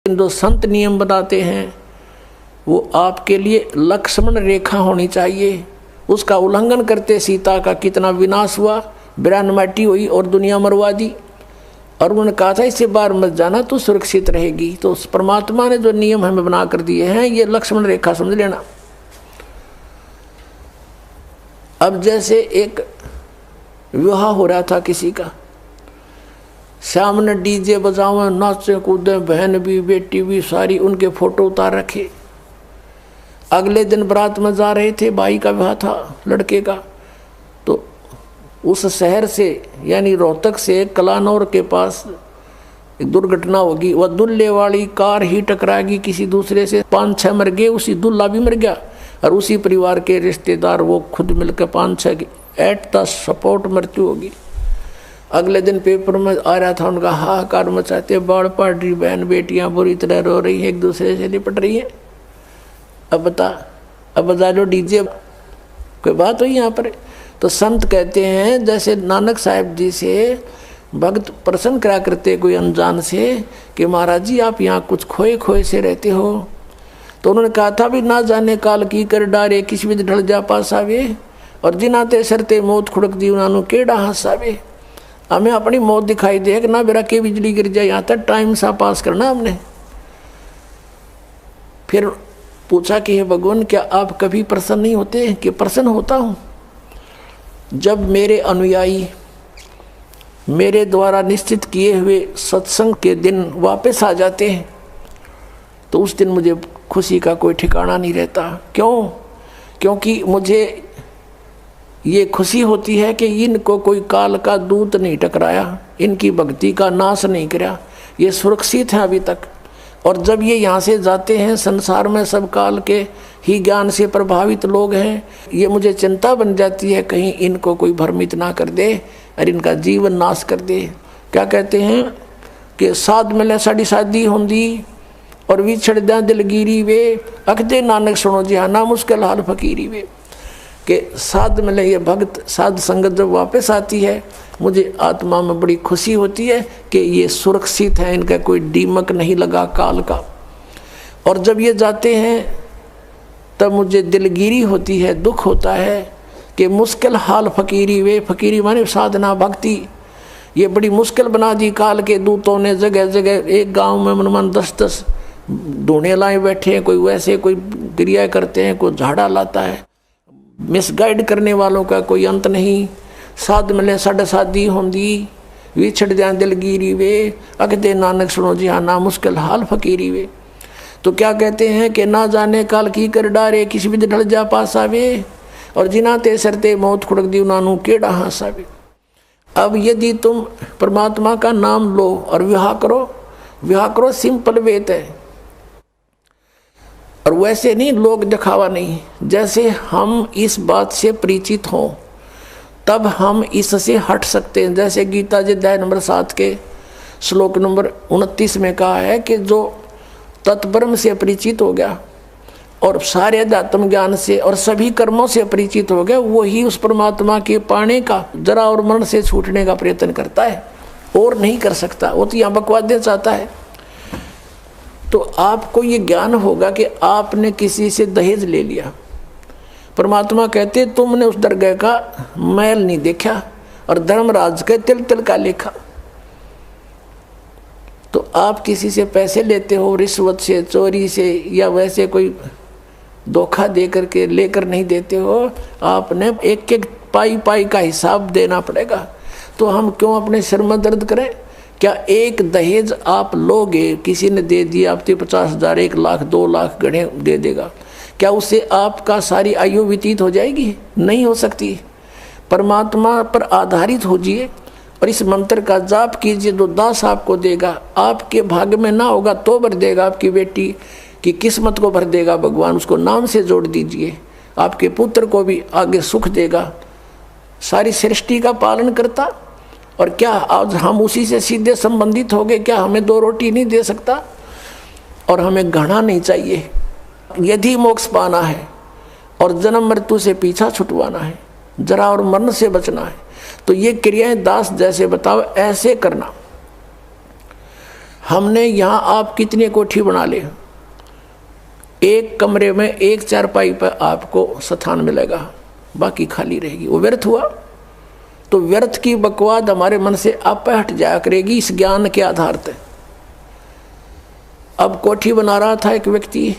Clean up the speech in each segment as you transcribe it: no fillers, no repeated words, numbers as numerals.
जो संत नियम बताते हैं वो आपके लिए लक्ष्मण रेखा होनी चाहिए। उसका उल्लंघन करते सीता का कितना विनाश हुआ, बिरानमाटी हुई और दुनिया मरवा दी। और उन्होंने कहा था इससे बाहर मत जाना तो सुरक्षित रहेगी। तो उस परमात्मा ने जो नियम हमें बना कर दिए हैं ये लक्ष्मण रेखा समझ लेना। अब जैसे एक विवाह हो रहा था किसी का, सामने डीजे बजाओ, नाचे कूदे, बहन भी बेटी भी सारी, उनके फोटो उतार रखे। अगले दिन बारात में जा रहे थे, भाई का विवाह था लड़के का, तो उस शहर से यानी रोहतक से कलानौर के पास एक दुर्घटना होगी। वह दूल्हे वाली कार ही टकराएगी किसी दूसरे से, 5-6 मर गए, उसी दूल्हा भी मर गया और उसी परिवार के रिश्तेदार वो खुद मिलकर 5-6 एट द स्पॉट मृत्यु होगी। अगले दिन पेपर में आ रहा था उनका हाहाकार मचाते, बाढ़ पड़ रही, बहन बेटियां बुरी तरह रो रही हैं, एक दूसरे से लिपट रही हैं। अब बता लो डीजे कोई बात हुई यहाँ पर। तो संत कहते हैं जैसे नानक साहब जी से भक्त प्रश्न करा करते कोई अनजान से कि महाराज जी आप यहाँ कुछ खोए खोए से रहते हो। तो उन्होंने कहा था भी ना जाने काल की कर डारे, किसी भी ढल जा पास आवे, और जिनाते सरते मौत खुड़क दी उन्होंने केड़ा हास आवे। हमें अपनी मौत दिखाई दे ना बेरा के बिजली गिर जाए, यहाँ तक टाइम सा पास करना हमने। फिर पूछा कि हे भगवान क्या आप कभी प्रसन्न नहीं होते? कि प्रसन्न होता हूँ जब मेरे अनुयायी मेरे द्वारा निश्चित किए हुए सत्संग के दिन वापस आ जाते हैं तो उस दिन मुझे खुशी का कोई ठिकाना नहीं रहता। क्यों? क्योंकि मुझे ये खुशी होती है कि इनको कोई काल का दूत नहीं टकराया, इनकी भक्ति का नाश नहीं किया, ये सुरक्षित हैं अभी तक। और जब ये यहाँ से जाते हैं, संसार में सब काल के ही ज्ञान से प्रभावित लोग हैं, ये मुझे चिंता बन जाती है कहीं इनको कोई भ्रमित ना कर दे और इनका जीवन नाश कर दे। क्या कहते हैं कि साध मिले साड़ी शादी होंदी और विछड़ दिया दिलगिरी वे, अखदे नानक सुनो जी ना मुश्किल हाल फकीरी वे। कि साध मिले ये भक्त साध संगत जब वापस आती है मुझे आत्मा में बड़ी खुशी होती है कि ये सुरक्षित है, इनका कोई दीमक नहीं लगा काल का। और जब ये जाते हैं तब मुझे दिलगिरी होती है, दुख होता है कि मुश्किल हाल फकीरी वे, फकीरी माने साधना भक्ति, ये बड़ी मुश्किल बना दी काल के दूतों ने। जगह जगह एक गांव में मन 10-10 ढूंढे लाए बैठे हैं, कोई वैसे कोई क्रिया करते हैं, कोई झाड़ा लाता है, मिसगाइड करने वालों का कोई अंत नहीं। साध मिले साढ़े शादी होंदी विछड़ दिया दिलगिरी वे, अकदे नानक सुनो जी ना मुश्किल हाल फकीरी वे। तो क्या कहते हैं कि ना जाने काल की कर डारे, किसी भी ढल जा पास आवे, और जिनाते सरते मौत खुड़क दी उन्होंने केड़ा हास आवे। अब यदि तुम परमात्मा का नाम लो और विवाह करो सिंपल वेत है, और वैसे नहीं लोग दिखावा नहीं। जैसे हम इस बात से परिचित हों तब हम इससे हट सकते हैं। जैसे गीता जी अध्याय नंबर 7 के श्लोक नंबर 29 में कहा है कि जो तत्ब्रह्म से परिचित हो गया और सारे अध्यात्म ज्ञान से और सभी कर्मों से परिचित हो गया, वही उस परमात्मा के पाने का जरा और मरण से छूटने का प्रयत्न करता है, और नहीं कर सकता। वो तो यहाँ बकवास देना चाहता है। तो आपको ये ज्ञान होगा कि आपने किसी से दहेज ले लिया, परमात्मा कहते तुमने उस दरगाह का मैल नहीं देखा और धर्मराज के तिल तिल का लेखा। तो आप किसी से पैसे लेते हो रिश्वत से, चोरी से, या वैसे कोई धोखा दे करके लेकर नहीं देते हो, आपने एक एक पाई पाई का हिसाब देना पड़ेगा। तो हम क्यों अपने सिर में दर्द करें? क्या एक दहेज आप लोगे, किसी ने दे दिया आपके 50,000, 1 लाख, 2 लाख गणे दे देगा, क्या उससे आपका सारी आयु व्यतीत हो जाएगी? नहीं हो सकती। परमात्मा पर आधारित होजिए और इस मंत्र का जाप कीजिए, जो दास आपको देगा। आपके भाग्य में ना होगा तो भर देगा, आपकी बेटी की किस्मत को भर देगा भगवान, उसको नाम से जोड़ दीजिए। आपके पुत्र को भी आगे सुख देगा, सारी सृष्टि का पालन करता। और क्या आज हम उसी से सीधे संबंधित हो गए? क्या हमें 2 रोटी नहीं दे सकता? और हमें घृणा नहीं चाहिए। यदि मोक्ष पाना है और जन्म मृत्यु से पीछा छुटवाना है, जरा और मरण से बचना है, तो ये क्रियाएं दास जैसे बताओ ऐसे करना। हमने यहाँ आप कितनी कोठी बना ले, एक कमरे में एक चारपाई पर आपको स्थान मिलेगा, बाकी खाली रहेगी, वो व्यर्थ हुआ। तो व्यर्थ की बकवाद हमारे मन से आप हट जाया करेगी इस ज्ञान के आधार पर। अब कोठी बना रहा था एक व्यक्ति,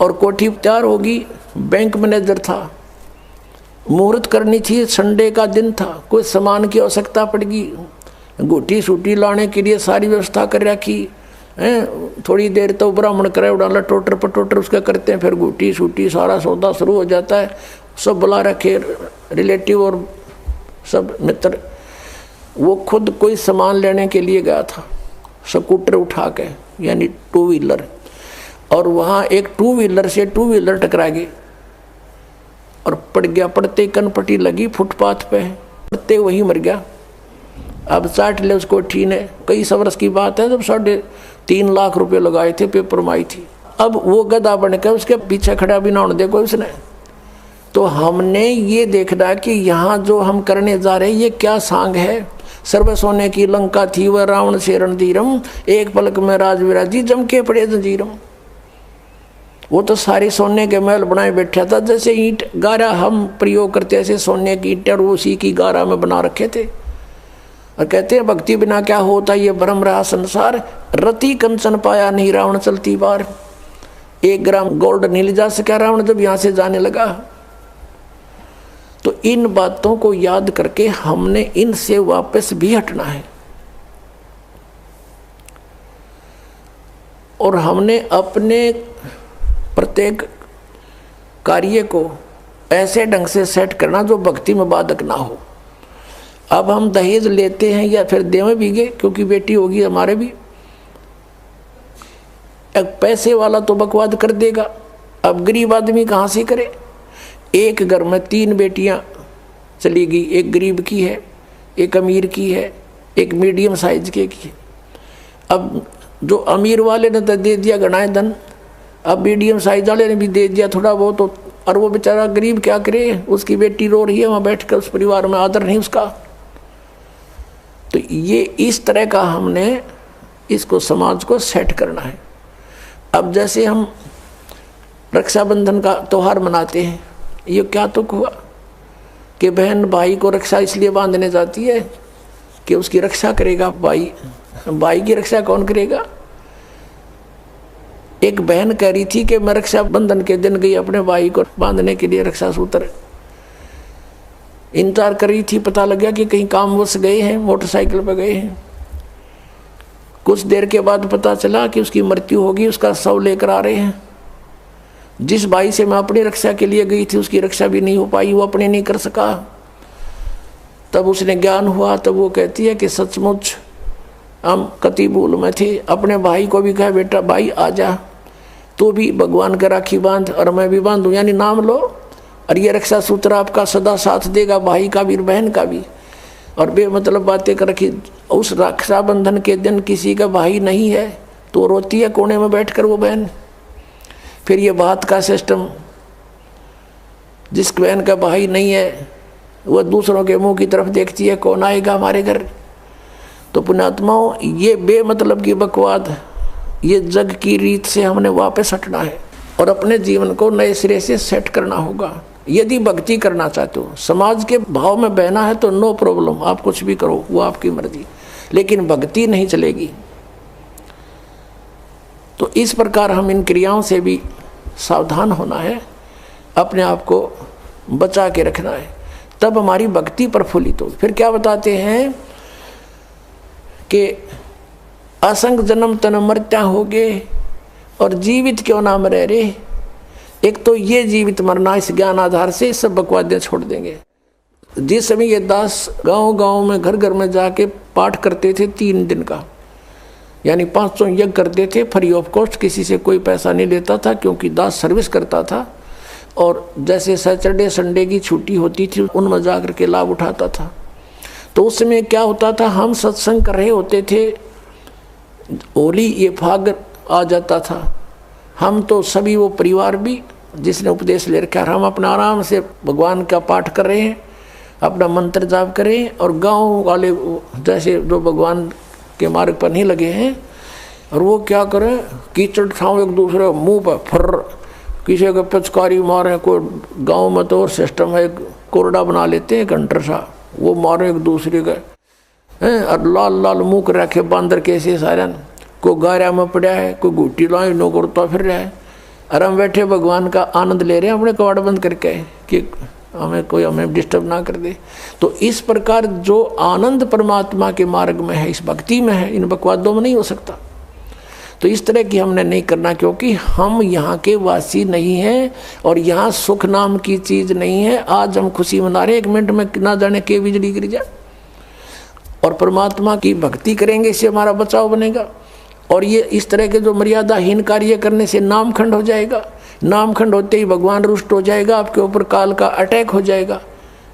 और कोठी तैयार होगी, बैंक मैनेजर था, मुहूर्त करनी थी, संडे का दिन था, कोई सामान की आवश्यकता पड़गी, गोटी सूटी लाने के लिए सारी व्यवस्था कर रखी है। थोड़ी देर तो ब्राह्मण करे उड़ाला टोटर पटोटर उसका करते हैं, फिर गोटी सूटी सारा सौदा शुरू हो जाता है, सब बुला रखे रिलेटिव और सब मित्र। वो खुद कोई सामान लेने के लिए गया था, स्कूटर उठा के यानी टू व्हीलर, और वहाँ एक टू व्हीलर से टू व्हीलर टकरा गई और पड़ गया। पड़ते कनपट्टी लगी फुटपाथ पे, पड़ते वही मर गया। अब चाट ले उसको ठी ने, कई वर्ष की बात है, जब 3.5 लाख रुपए लगाए थे, पेपर में आई थी। अब वो गधा बन के उसके पीछे खड़ा भी ना होने दे कोई उसने। तो हमने ये देखना कि यहाँ जो हम करने जा रहे हैं ये क्या सांग है। सर्व सोने की लंका थी वह रावण से रणधीरम, एक पलक में राज विराजी जम के पड़े जंजीरम। वो तो सारे सोने के महल बनाए बैठा था, जैसे ईंट गारा हम प्रयोग करते ऐसे सोने की ईंट और उसी की गारा में बना रखे थे। और कहते हैं भक्ति बिना क्या होता ये भ्रम रहा संसार, रति कंचन पाया नहीं रावण चलती बार। 1 ग्राम गोल्ड नहीं ले जा सका रावण जब यहाँ से जाने लगा। तो इन बातों को याद करके हमने इनसे वापस भी हटना है, और हमने अपने प्रत्येक कार्य को ऐसे ढंग से सेट करना जो भक्ति में बाधक ना हो। अब हम दहेज लेते हैं या फिर देवे भीगे, क्योंकि बेटी होगी हमारे भी, एक पैसे वाला तो बकवाद कर देगा, अब गरीब आदमी कहाँ से करे। एक घर में 3 बेटियां चली गई, एक गरीब की है, एक अमीर की है, एक मीडियम साइज की है। अब जो अमीर वाले ने तो दे दिया गणाए धन, अब मीडियम साइज वाले ने भी दे दिया थोड़ा बहुत, और वो बेचारा गरीब क्या करे, उसकी बेटी रो रही है वहाँ बैठ कर, उस परिवार में आदर नहीं उसका। तो ये इस तरह का हमने इसको समाज को सेट करना है। अब जैसे हम रक्षाबंधन का त्यौहार मनाते हैं, ये क्या तुक हुआ कि बहन भाई को रक्षा इसलिए बांधने जाती है कि उसकी रक्षा करेगा भाई, भाई की रक्षा कौन करेगा। एक बहन कह रही थी कि मैं रक्षाबंधन के दिन गई अपने भाई को बांधने के लिए, रक्षा सूत्र इंतजार कर रही थी, पता लग गया कि कहीं कामवश गए हैं, मोटरसाइकिल पर गए हैं। कुछ देर के बाद पता चला कि उसकी मृत्यु होगी, उसका शव लेकर आ रहे हैं। जिस भाई से मैं अपनी रक्षा के लिए गई थी उसकी रक्षा भी नहीं हो पाई, वो अपने नहीं कर सका। तब उसने ज्ञान हुआ, तब वो कहती है कि सचमुच हम कति भूल में थे। अपने भाई को भी कहा बेटा भाई आ जा, तू भी भगवान का राखी बांध और मैं भी बांधूं, यानी नाम लो, और ये रक्षा सूत्र आपका सदा साथ देगा, भाई का भी बहन का भी। और बेमतलब बातें कर रखी। उस रक्षाबंधन के दिन किसी का भाई नहीं है तो रोती है कोने में बैठकर वो बहन। फिर ये बात का सिस्टम, जिस बहन का भाई नहीं है वह दूसरों के मुंह की तरफ देखती है, कौन आएगा हमारे घर। तो पुण्यात्माओं, ये बेमतलब की बकवाद, ये जग की रीत से हमने वापस हटना है और अपने जीवन को नए सिरे से सेट करना होगा। यदि भक्ति करना चाहते हो, समाज के भाव में बहना है तो नो प्रॉब्लम, आप कुछ भी करो, वो आपकी मर्जी, लेकिन भक्ति नहीं चलेगी। तो इस प्रकार हम इन क्रियाओं से भी सावधान होना है, अपने आप को बचा के रखना है, तब हमारी भक्ति प्रफुल्लित हो। फिर क्या बताते हैं कि असंग जन्म तन मरत्या होगे और जीवित क्यों ना मरे रे। एक तो ये जीवित मरना, इस ज्ञान आधार से सब बकवादें छोड़ देंगे। जिस समय ये दास गांव-गांव में घर घर में जाके पाठ करते थे 3 दिन का, यानी 500 यज्ञ करते थे फ्री ऑफ कॉस्ट, किसी से कोई पैसा नहीं लेता था, क्योंकि दास सर्विस करता था। और जैसे सैटरडे संडे की छुट्टी होती थी उनमें जा कर के लाभ उठाता था। तो उस समय क्या होता था, हम सत्संग कर रहे होते थे, होली ये फाग आ जाता था, हम तो सभी वो परिवार भी जिसने उपदेश ले रखा, हम अपना आराम से भगवान का पाठ कर रहे हैं, अपना मंत्र जाप करें, और गांव वाले जैसे जो भगवान के मार्ग पर नहीं लगे हैं। और वो क्या करें, कीचड़ ठाव एक दूसरे मुंह पर फर, किसी के पिचकारी मारे। कोई गांव में तो और सिस्टम है, कोरडा बना लेते हैं घंटर सा, वो मारे एक दूसरे का हैं। और लाल लाल मुँह कर रखे बांदर कैसे सारे, कोई गारा में पड़ा है, कोई घूटी लाई नो करता फिर रहा है। और हम बैठे भगवान का आनंद ले रहे हैं अपने कवाड़ बंद करके कि हमें डिस्टर्ब ना कर दे। तो इस प्रकार जो आनंद परमात्मा के मार्ग में है, इस भक्ति में है, इन बकवादों में नहीं हो सकता। तो इस तरह की हमने नहीं करना, क्योंकि हम यहाँ के वासी नहीं हैं और यहाँ सुख नाम की चीज़ नहीं है। आज हम खुशी मना रहे, 1 मिनट में ना जाने के बिजली गिर जाए। और परमात्मा की भक्ति करेंगे, इससे हमारा बचाव बनेगा। और ये इस तरह के जो मर्यादाहीन कार्य करने से नामखंड हो जाएगा। नामखंड होते ही भगवान रुष्ट हो जाएगा, आपके ऊपर काल का अटैक हो जाएगा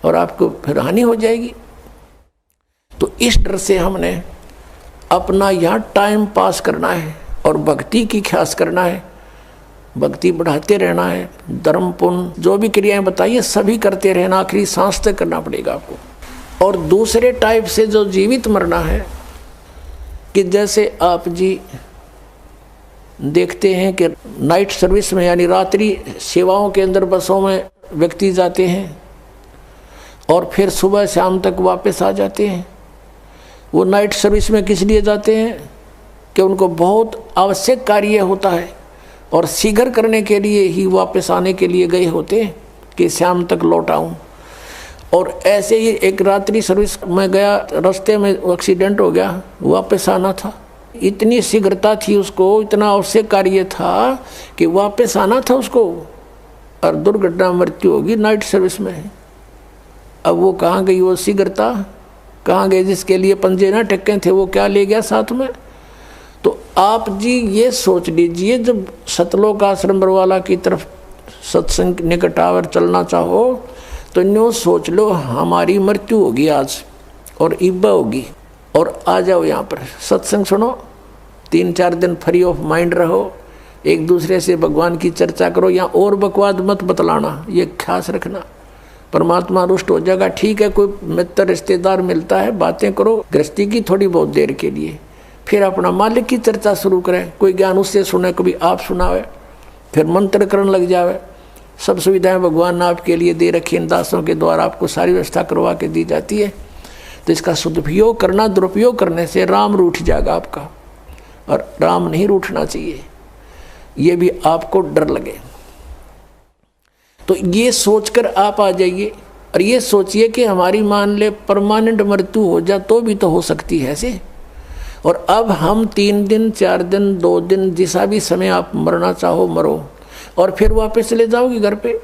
और आपको फिर हानि हो जाएगी। तो इस डर से हमने अपना यहाँ टाइम पास करना है और भक्ति की ख्यास करना है, भक्ति बढ़ाते रहना है। धर्म पुण्य जो भी क्रियाएं बताइए सभी करते रहना, आखिरी सांस तक करना पड़ेगा आपको। और दूसरे टाइप से जो जीवित मरना है, कि जैसे आप जी देखते हैं कि नाइट सर्विस में यानी रात्रि सेवाओं के अंदर बसों में व्यक्ति जाते हैं और फिर सुबह शाम तक वापस आ जाते हैं। वो नाइट सर्विस में किस लिए जाते हैं कि उनको बहुत आवश्यक कार्य होता है और शीघ्र करने के लिए ही वापस आने के लिए गए होते हैं कि शाम तक लौट आऊँ। और ऐसे ही एक रात्रि सर्विस में गया, रास्ते में एक्सीडेंट हो गया, वापस आना था। इतनी शीघ्रता थी उसको, इतना आवश्यक कार्य था कि वापस आना था उसको, और दुर्घटना मृत्यु होगी नाइट सर्विस में। अब वो कहाँ गई वो शीघ्रता, कहाँ गए जिसके लिए पंजे ना टक्के थे, वो क्या ले गया साथ में। तो आप जी ये सोच लीजिए, जब सतलोक आश्रम बरवाला की तरफ सत्संग निकट आवर चलना चाहो तो न्यू सोच लो हमारी मृत्यु होगी आज और इब्बा होगी, और आ जाओ यहाँ पर सत्संग सुनो, 3-4 दिन फ्री ऑफ माइंड रहो, एक दूसरे से भगवान की चर्चा करो। यहाँ और बकवाद मत बतलाना, ये खास रखना। परमात्मा रुष्ट हो जाएगा, ठीक है, कोई मित्र रिश्तेदार मिलता है, बातें करो गृहस्थी की थोड़ी बहुत देर के लिए, फिर अपना मालिक की चर्चा शुरू करें। कोई ज्ञान उससे सुने, कभी आप सुनावे, फिर मंत्र करण लग जावे। सब सुविधाएं भगवान ने आपके लिए दे रखी, इन दासों के द्वारा आपको सारी व्यवस्था करवा के दी जाती है। तो इसका सदुपयोग करना, दुरुपयोग करने से राम रूठ जाएगा आपका, और राम नहीं रूठना चाहिए, ये भी आपको डर लगे। तो ये सोचकर आप आ जाइए और ये सोचिए कि हमारी मान ले परमानेंट मृत्यु हो जाए तो भी तो हो सकती है ऐसे। और अब हम 3 दिन 4 दिन 2 दिन जिसा भी समय आप मरना चाहो मरो, और फिर वापस चले जाओगे घर पे,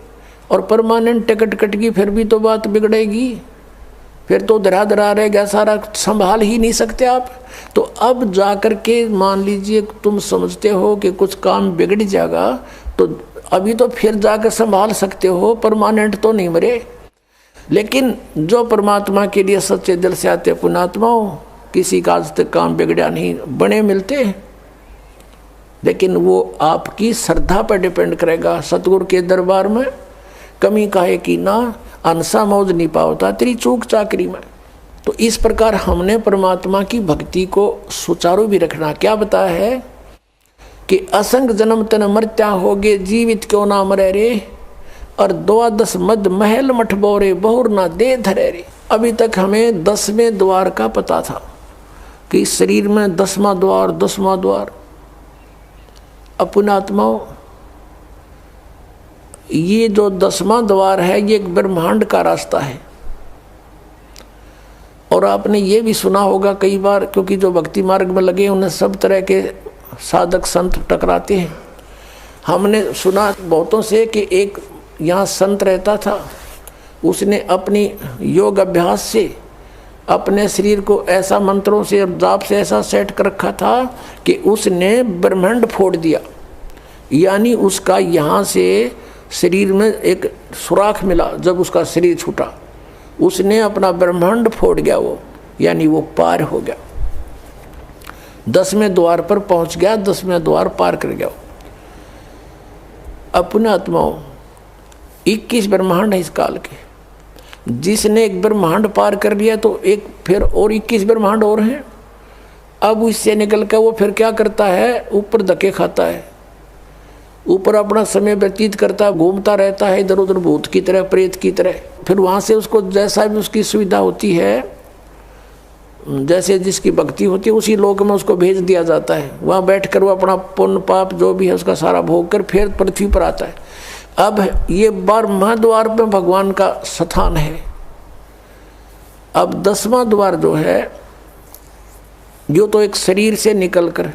और परमानेंट टिकट कट गई फिर भी तो बात बिगड़ेगी, फिर तो धरा धरा रहेगा, सारा संभाल ही नहीं सकते आप। तो अब जाकर के मान लीजिए तुम समझते हो कि कुछ काम बिगड़ जाएगा, तो अभी तो फिर जाकर संभाल सकते हो, परमानेंट तो नहीं मरे। लेकिन जो परमात्मा के लिए सच्चे दिल से आते पुण्यात्माओं, किसी का आज तक काम बिगड़ा नहीं, बने मिलते हैं। लेकिन वो आपकी श्रद्धा पर डिपेंड करेगा। सतगुरु के दरबार में कमी काहे की ना, अनसा मौज नहीं पावता तेरी चूक चाकरी में। तो इस प्रकार हमने परमात्मा की भक्ति को सुचारू भी रखना। क्या बताया है कि असंग जन्म तन मर्त्या होगे, जीवित क्यों ना मरे रे, और 12 मद महल मठ बोरे, बहुर ना दे धरे रे। अभी तक हमें 10वें द्वार का पता था कि शरीर में 10वां द्वार 10वां द्वार। पुण्यात्माओं, ये जो 10वां द्वार है ये एक ब्रह्मांड का रास्ता है। और आपने ये भी सुना होगा कई बार, क्योंकि जो भक्ति मार्ग में लगे उन्हें सब तरह के साधक संत टकराते हैं। हमने सुना बहुतों से कि एक यहाँ संत रहता था, उसने अपनी योग अभ्यास से अपने शरीर को ऐसा मंत्रों से और जाप से ऐसा सेट कर रखा था कि उसने ब्रह्मांड फोड़ दिया। यानी उसका यहाँ से शरीर में एक सुराख मिला, जब उसका शरीर छूटा उसने अपना ब्रह्मांड फोड़ गया वो, यानी वो पार हो गया, 10वें द्वार पर पहुँच गया, 10वें द्वार पार कर गया। अपने आत्माओं 21 ब्रह्मांड है इस काल के। जिसने एक ब्रह्मांड पार कर लिया तो एक फिर और 21 ब्रह्मांड और हैं। अब इससे निकल कर वो फिर क्या करता है, ऊपर धक्के खाता है, ऊपर अपना समय व्यतीत करता, घूमता रहता है इधर उधर भूत की तरह, प्रेत की तरह। फिर वहाँ से उसको जैसा भी उसकी सुविधा होती है, जैसे जिसकी भक्ति होती है, उसी लोक में उसको भेज दिया जाता है। वहाँ बैठकर वो अपना पुण्य पाप जो भी है उसका सारा भोग कर फिर पृथ्वी पर आता है। अब ये 12वां द्वार में भगवान का स्थान है। अब 10वां द्वार जो है, जो तो एक शरीर से निकलकर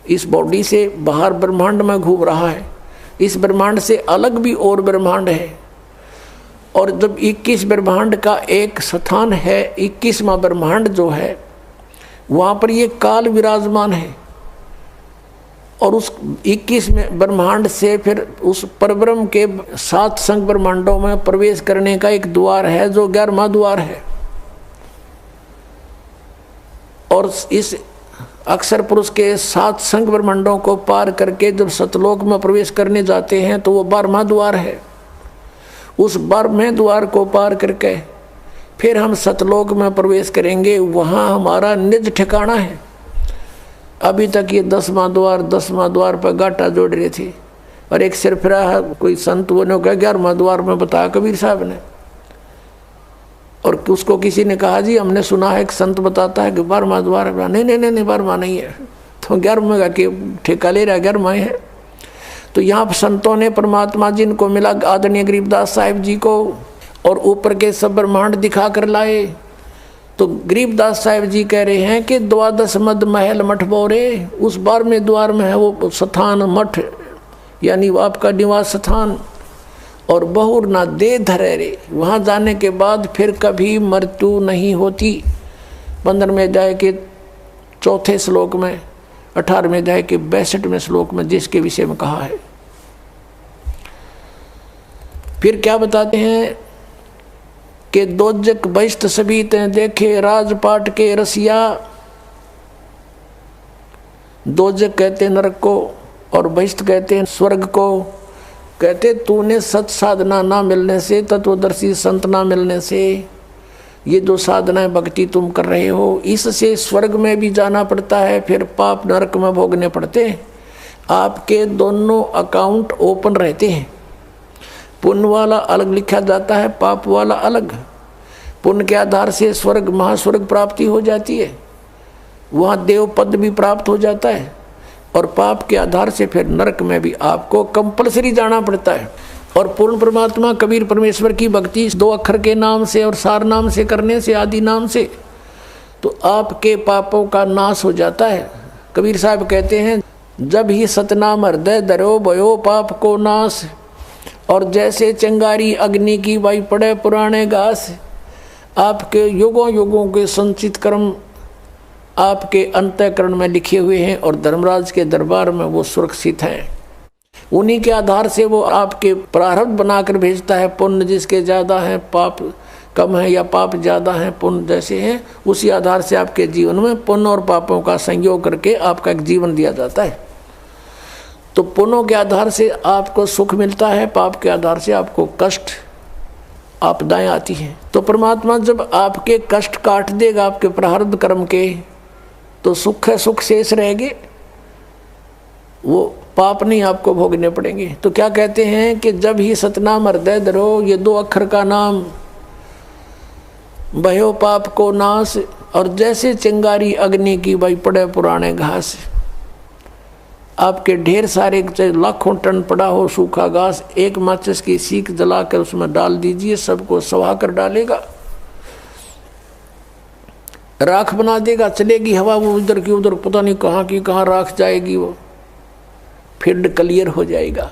इस बॉडी से बाहर ब्रह्मांड में घूम रहा है। इस ब्रह्मांड से अलग भी और ब्रह्मांड है, और जब 21 ब्रह्मांड का एक स्थान है, 21वां ब्रह्मांड जो है, वहाँ पर ये काल विराजमान है। और उस 21वें ब्रह्मांड से फिर उस परब्रह्म के 7 संग ब्रह्मांडों में प्रवेश करने का एक द्वार है, जो 11वां द्वार है। और इस अक्षर पुरुष के 7 संग ब्रह्मांडों को पार करके जब सतलोक में प्रवेश करने जाते हैं तो वो 12वां द्वार है। उस 12वें द्वार को पार करके फिर हम सतलोक में प्रवेश करेंगे, वहाँ हमारा निज ठिकाना है। अभी तक ये 10वां द्वार पर गाटा जोड़ रहे थे, और एक सिरफिरा कोई संत वो ने कहा 11वां द्वार में बताया कबीर साहब ने। और उसको किसी ने कहा जी हमने सुना है, एक संत बताता है कि 12वां द्वार है। नहीं 12वां नहीं है, तो 11वें का कि ठेका ले रहा, 11वां है। तो यहाँ संतों ने परमात्मा जिनको मिला आदरणीय गरीबदास साहिब जी को, और ऊपर के सब ब्रह्मांड दिखा कर लाए। तो गरीबदास साहिब जी कह रहे हैं कि 12 मद महल मठ बोरे, उस 12वें द्वार में है वो स्थान मठ, यानी वो आपका निवास स्थान। और बहुर ना दे धरे रे, वहाँ जाने के बाद फिर कभी मृत्यु नहीं होती। 15वें अध्याय के 4थे श्लोक में, 18वें अध्याय के 62वें श्लोक में जिसके विषय में कहा है। फिर क्या बताते हैं कि दोजक बहिष्ट सभी ते देखे राजपाट के रसिया। दोजक कहते हैं नरक को, और बहिष्ट कहते हैं स्वर्ग को। कहते तूने सत साधना ना मिलने से, तत्वदर्शी संत ना मिलने से, ये जो साधनाएं भक्ति तुम कर रहे हो, इससे स्वर्ग में भी जाना पड़ता है, फिर पाप नरक में भोगने पड़ते हैं। आपके दोनों अकाउंट ओपन रहते हैं। पुण्य वाला अलग लिखा जाता है, पाप वाला अलग। पुण्य के आधार से स्वर्ग महास्वर्ग प्राप्ति हो जाती है, वहाँ देव पद भी प्राप्त हो जाता है। और पाप के आधार से फिर नरक में भी आपको कंपलसरी जाना पड़ता है। और पूर्ण परमात्मा कबीर परमेश्वर की भक्ति 2 अक्षर के नाम से और सार नाम से करने से, आदि नाम से, तो आपके पापों का नाश हो जाता है। कबीर साहब कहते हैं जब ही सतनाम हृदय धरो भयो पाप को नाश। और जैसे चिंगारी अग्नि की वाई पड़े पुराने घास, आपके युगों युगों के संचित कर्म आपके अंतःकरण में लिखे हुए हैं, और धर्मराज के दरबार में वो सुरक्षित हैं। उन्हीं के आधार से वो आपके प्रारब्ध बनाकर भेजता है। पुण्य जिसके ज़्यादा हैं, पाप कम है, या पाप ज़्यादा हैं पुण्य जैसे हैं, उसी आधार से आपके जीवन में पुण्य और पापों का संयोग करके आपका एक जीवन दिया जाता है। तो पुण्यों के आधार से आपको सुख मिलता है, पाप के आधार से आपको कष्ट आपदाएं आती हैं। तो परमात्मा जब आपके कष्ट काट देगा आपके प्रारब्ध कर्म के, तो सुख है, सुख शेष रहेंगे, वो पाप नहीं आपको भोगने पड़ेंगे। तो क्या कहते हैं कि जब ही सतनाम हृदय धरो, ये 2 अक्षर का नाम, भयो पाप को नाश। और जैसे चिंगारी अग्नि की भाई पड़े पुराने घास, आपके ढेर सारे लाखों टन पड़ा हो सूखा घास, एक माचिस की सीख जलाकर उसमें डाल दीजिए, सबको सवा कर डालेगा, राख बना देगा, चलेगी हवा वो उधर की उधर, पता नहीं कहाँ की कहाँ राख जाएगी, वो फील्ड क्लियर हो जाएगा।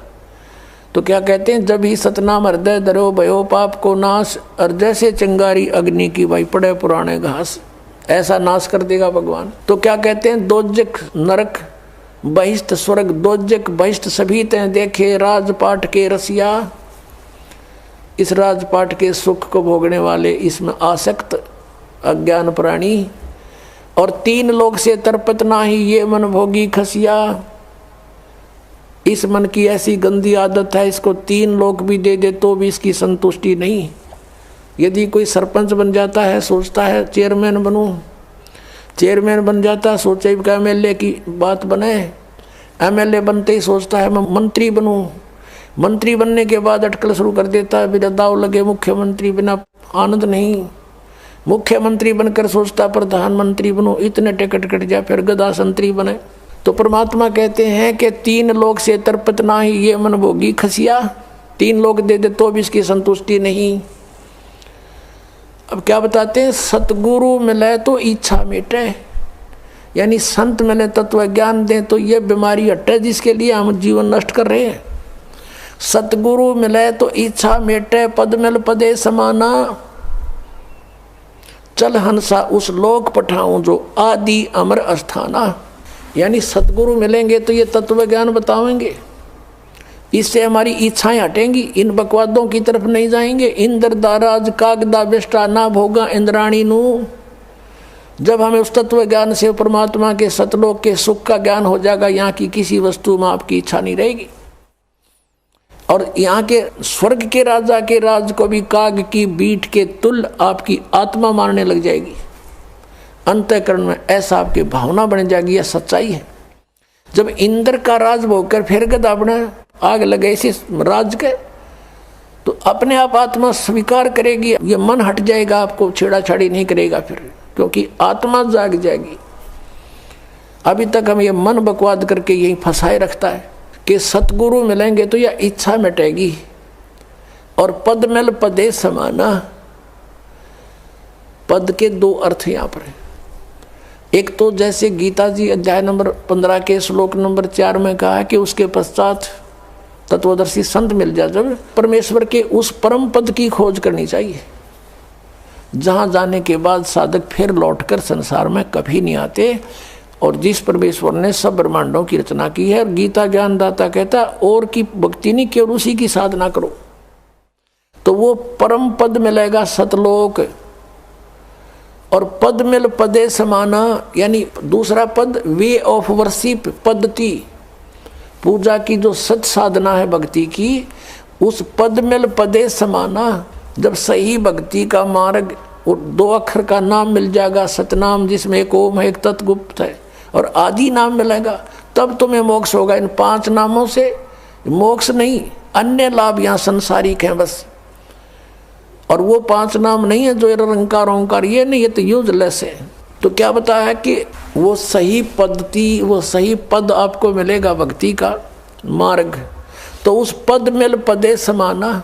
तो क्या कहते हैं जब ही सतनाम हृदय धरो भयो पाप को नाश। और जैसे चिंगारी अग्नि की भाई पड़े पुराने घास, ऐसा नाश कर देगा भगवान। तो क्या कहते हैं दोजक नरक बहिष्ट स्वर्ग, दोजक बहिष्ट सभी ते देखे राजपाट के रसिया। इस राजपाट के सुख को भोगने वाले, इसमें आसक्त अज्ञान प्राणी। और 3 लोग से तरपत नाही ये मन भोगी खसिया। इस मन की ऐसी गंदी आदत है, इसको 3 लोग भी दे दे तो भी इसकी संतुष्टि नहीं। यदि कोई सरपंच बन जाता है, सोचता है चेयरमैन बनूं, चेयरमैन बन जाता, सोचे कि एमएलए की बात बने, एमएलए बनते ही सोचता है मैं मंत्री बनूं, मंत्री बनने के बाद अटकल शुरू कर देता है, बिना दाव लगे मुख्यमंत्री बिना आनंद नहीं, मुख्यमंत्री बनकर सोचता प्रधानमंत्री बनूं, इतने टिकट कट जाए, फिर गदा संतरी बने। तो परमात्मा कहते हैं कि 3 लोग से तर्पत ना ही ये मन भोगी खसिया, 3 लोग दे दे तो भी इसकी संतुष्टि नहीं। अब क्या बताते हैं, सतगुरु मिले तो इच्छा मिटे, यानी संत मिले तत्व ज्ञान दें तो ये बीमारी हटे जिसके लिए हम जीवन नष्ट कर रहे हैं। सतगुरु मिले तो इच्छा मिटे, पद मिल पदे समाना, चल हंसा उस लोक पठाऊं जो आदि अमर अस्थाना। यानी सतगुरु मिलेंगे तो ये तत्व ज्ञान बताएंगे, इससे हमारी इच्छाएं हटेंगी, इन बकवादों की तरफ नहीं जाएंगे। इंद्र दाराज कागदा बेष्टा ना भोगा इंद्राणी नू। जब हमें उस तत्व ज्ञान से परमात्मा के सतलोक के सुख का ज्ञान हो जाएगा, यहाँ की किसी वस्तु में आपकी इच्छा नहीं रहेगी। और यहाँ के स्वर्ग के राजा के राज को भी काग की बीट के तुल्य आपकी आत्मा मारने लग जाएगी। अंतःकरण में ऐसा आपकी भावना बन जाएगी, यह सच्चाई है। जब इंद्र का राज भोगकर फिर गदा बना आग लगे इसे राज के, तो अपने आप आत्मा स्वीकार करेगी, ये मन हट जाएगा, आपको छेड़ाछाड़ी नहीं करेगा फिर, क्योंकि आत्मा जाग जाएगी। अभी तक हम ये मन बकवाद करके यही फंसाए रखता है कि सतगुरु मिलेंगे तो यह इच्छा मिटेगी। और पद मिल पदे समाना, पद के 2 अर्थ यहाँ पर है। एक तो जैसे गीता जी अध्याय नंबर 15 के श्लोक नंबर 4 में कहा है कि उसके पश्चात तत्वदर्शी संत मिल जाए, जब परमेश्वर के उस परम पद की खोज करनी चाहिए, जहाँ जाने के बाद साधक फिर लौटकर संसार में कभी नहीं आते। और जिस परमेश्वर ने सब ब्रह्मांडों की रचना की है, गीता ज्ञानदाता कहता है और की भक्ति नहीं केवल उसी की साधना करो, तो वो परम पद मिलेगा सतलोक। और पद मिल पदे समाना, यानी दूसरा पद वे ऑफ वर्शिप, पद्धति, पूजा की जो सच साधना है भक्ति की, उस पद मिल पदे समाना। जब सही भक्ति का मार्ग और 2 अक्षर का नाम मिल जाएगा, सतनाम जिसमें एक ओम है, एक तत्गुप्त है, और आदि नाम मिलेगा, तब तुम्हें मोक्ष होगा। इन 5 नामों से मोक्ष नहीं, अन्य लाभ यहाँ संसारिक हैं बस। और वो 5 नाम नहीं है जो निरंकार ओंकार, ये नहीं, ये तो यूजलेस है। तो क्या बताया कि वो सही पद्धति, वो सही पद आपको मिलेगा भक्ति का मार्ग। तो उस पद मिल पदे समाना,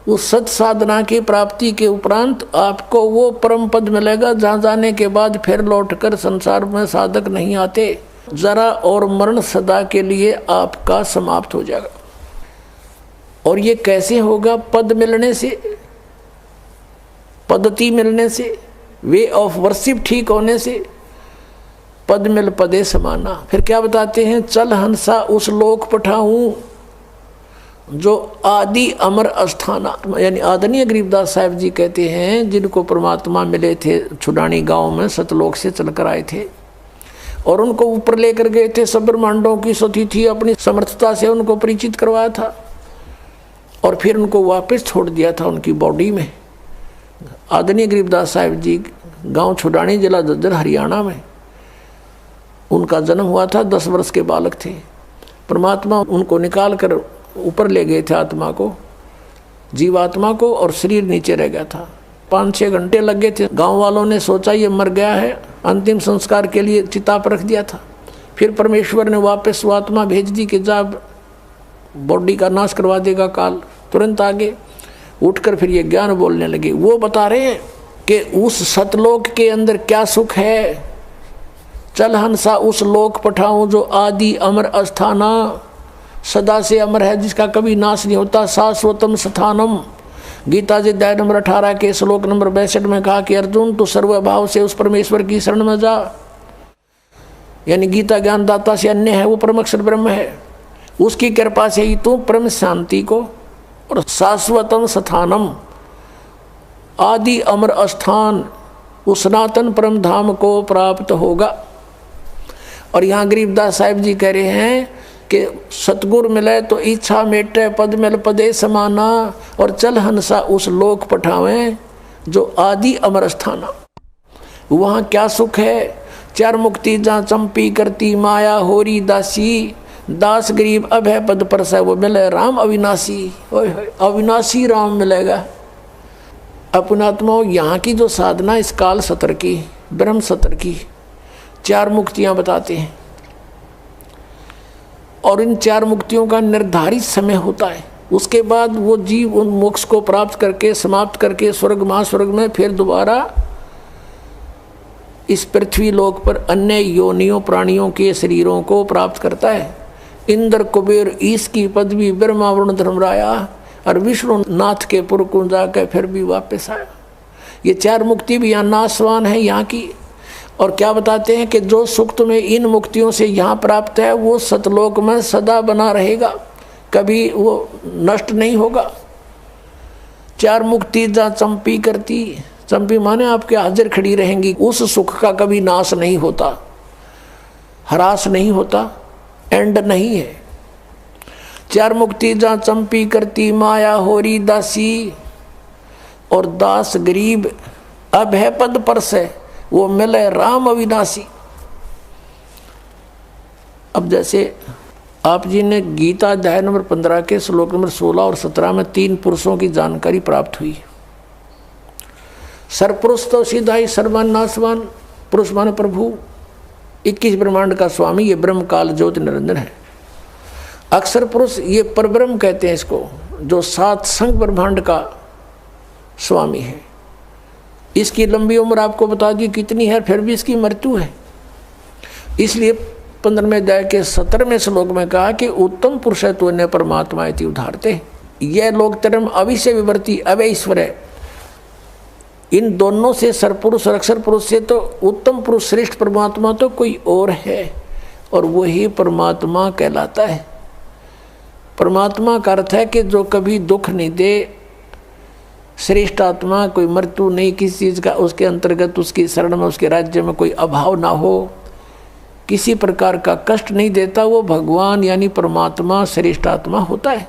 उस सत साधना की प्राप्ति के उपरांत आपको वो परम पद मिलेगा, जहाँ जाने के बाद फिर लौटकर संसार में साधक नहीं आते। जरा और मरण सदा के लिए आपका समाप्त हो जाएगा। और ये कैसे होगा? पद मिलने से, पद्धति मिलने से, वे ऑफ वर्शिप ठीक होने से। पद मिल पदे समाना। फिर क्या बताते हैं? चल हंसा उस लोक पठाऊं जो आदि अमर अस्थाना। यानी आदरणीय गरीबदास साहब जी कहते हैं, जिनको परमात्मा मिले थे छुडानी गांव में, सतलोक से चलकर आए थे और उनको ऊपर लेकर गए थे, सब ब्रह्मांडों की सती थी, अपनी समर्थता से उनको परिचित करवाया था और फिर उनको वापस छोड़ दिया था उनकी बॉडी में। आदरणीय गरीबदास साहब जी गांव छुडानी, जिला झज्जर, हरियाणा में उनका जन्म हुआ था। 10 वर्ष के बालक थे। परमात्मा उनको निकाल कर ऊपर ले गए थे, आत्मा को, जीवात्मा को, और शरीर नीचे रह गया था। 5-6 घंटे लग गए थे। गांव वालों ने सोचा ये मर गया है, अंतिम संस्कार के लिए चिता पर रख दिया था। फिर परमेश्वर ने वापस वो आत्मा भेज दी कि जब बॉडी का नाश करवा देगा काल। तुरंत आगे उठकर फिर ये ज्ञान बोलने लगे। वो बता रहे हैं कि उस सतलोक के अंदर क्या सुख है। चल हंसा उस लोक पठाऊं जो आदि अमर अस्थाना, सदा से अमर है, जिसका कभी नाश नहीं होता। शाश्वतम स्थानम। गीता जी अध्याय नंबर 18 के श्लोक नंबर 62 में कहा कि अर्जुन तू सर्वभाव से उस परमेश्वर की शरण में जा। यानी गीता ज्ञानदाता से अन्य है, वो परमक्षर ब्रह्म है। उसकी कृपा से ही तू परम शांति को और शाश्वतम स्थानम, आदि अमर अस्थान, उस सनातन परम धाम को प्राप्त होगा। और यहाँ गरीबदास साहिब जी कह रहे हैं कि सतगुरु मिले तो इच्छा मेटे, पद मिल पदे समाना, और चल हंसा उस लोक पठावें जो आदि अमर स्थाना। वहाँ क्या सुख है? चार मुक्ति जहाँ चंपी करती माया होरी दासी, दास गरीब अब है पद पर से वो मिले राम अविनाशी। अविनाशी राम मिलेगा। अपनात्मा यहाँ की जो साधना इस काल सत्र की, ब्रह्म सत्र की चार मुक्तियाँ बताते हैं, और इन चार मुक्तियों का निर्धारित समय होता है। उसके बाद वो जीव उन मोक्ष को प्राप्त करके समाप्त करके स्वर्ग महास्वर्ग में फिर दोबारा इस पृथ्वी लोक पर अन्य योनियों प्राणियों के शरीरों को प्राप्त करता है। इंद्र कुबेर ईश की पदवी ब्रह्मा वरुण धर्मराया और विष्णु नाथ के पुर को जाकर फिर भी वापस आया। ये चार मुक्ति भी यहाँ नाशवान है यहाँ की। और क्या बताते हैं कि जो सुख तुम्हें इन मुक्तियों से यहाँ प्राप्त है वो सतलोक में सदा बना रहेगा, कभी वो नष्ट नहीं होगा। चार मुक्ति जहाँ चंपी करती, चंपी माने आपके हाजिर खड़ी रहेंगी, उस सुख का कभी नाश नहीं होता, ह्रास नहीं होता, एंड नहीं है। चार मुक्ति जहाँ चंपी करती माया होरी दासी, और दास गरीब अब है पद पर से वो मिले राम अविनाशी। अब जैसे आप जी ने गीता अध्याय नंबर 15 के श्लोक नंबर 16 और 17 में 3 पुरुषों की जानकारी प्राप्त हुई। सरपुरुष तो सीधा ही सर्वान नाशवान, पुरुष मान प्रभु, 21 ब्रह्मांड का स्वामी, ये ब्रह्म काल ज्योति निरंजन है। अक्षर पुरुष ये परब्रह्म कहते हैं इसको, जो 7 संग ब्रह्मांड का स्वामी है। इसकी लंबी उम्र आपको बता दी कितनी है, फिर भी इसकी मृत्यु है। इसलिए 15वें अध्याय के 17वें श्लोक में कहा कि उत्तम पुरुष है तो अन्य परमात्मा इति उदाहरते। यह लोक तरम अविषय विवर्ती अवय ईश्वर है। इन दोनों से सरपुरुष और अक्षर पुरुष से तो उत्तम पुरुष श्रेष्ठ परमात्मा तो कोई और है, और वही परमात्मा कहलाता है। परमात्मा का अर्थ है कि जो कभी दुख नहीं दे, श्रेष्ठ आत्मा, कोई मृत्यु नहीं किसी चीज़ का, उसके अंतर्गत उसकी शरण में उसके राज्य में कोई अभाव ना हो, किसी प्रकार का कष्ट नहीं देता, वो भगवान यानी परमात्मा श्रेष्ठ आत्मा होता है।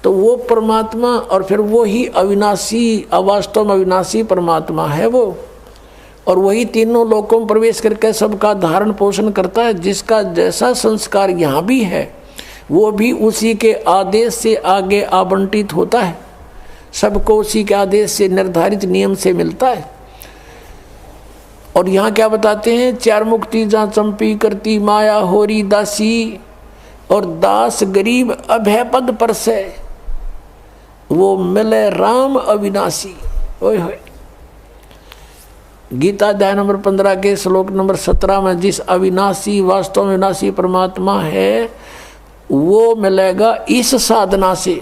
तो वो परमात्मा, और फिर वो ही अविनाशी, अवास्तव में अविनाशी परमात्मा है वो, और वही तीनों लोकों में प्रवेश करके सबका धारण पोषण करता है। जिसका जैसा संस्कार यहाँ भी है वो भी उसी के आदेश से आगे आवंटित होता है, सबको उसी के आदेश से निर्धारित नियम से मिलता है। और यहाँ क्या बताते हैं, चार मुक्ति जहाँ चंपी करती माया होरी दासी, और दास गरीब अभय पद पर से वो मिले राम अविनाशी। ओए होए। गीता अध्याय नंबर 15 के श्लोक नंबर 17 में जिस अविनाशी वास्तव में विनाशी परमात्मा है वो मिलेगा इस साधना से।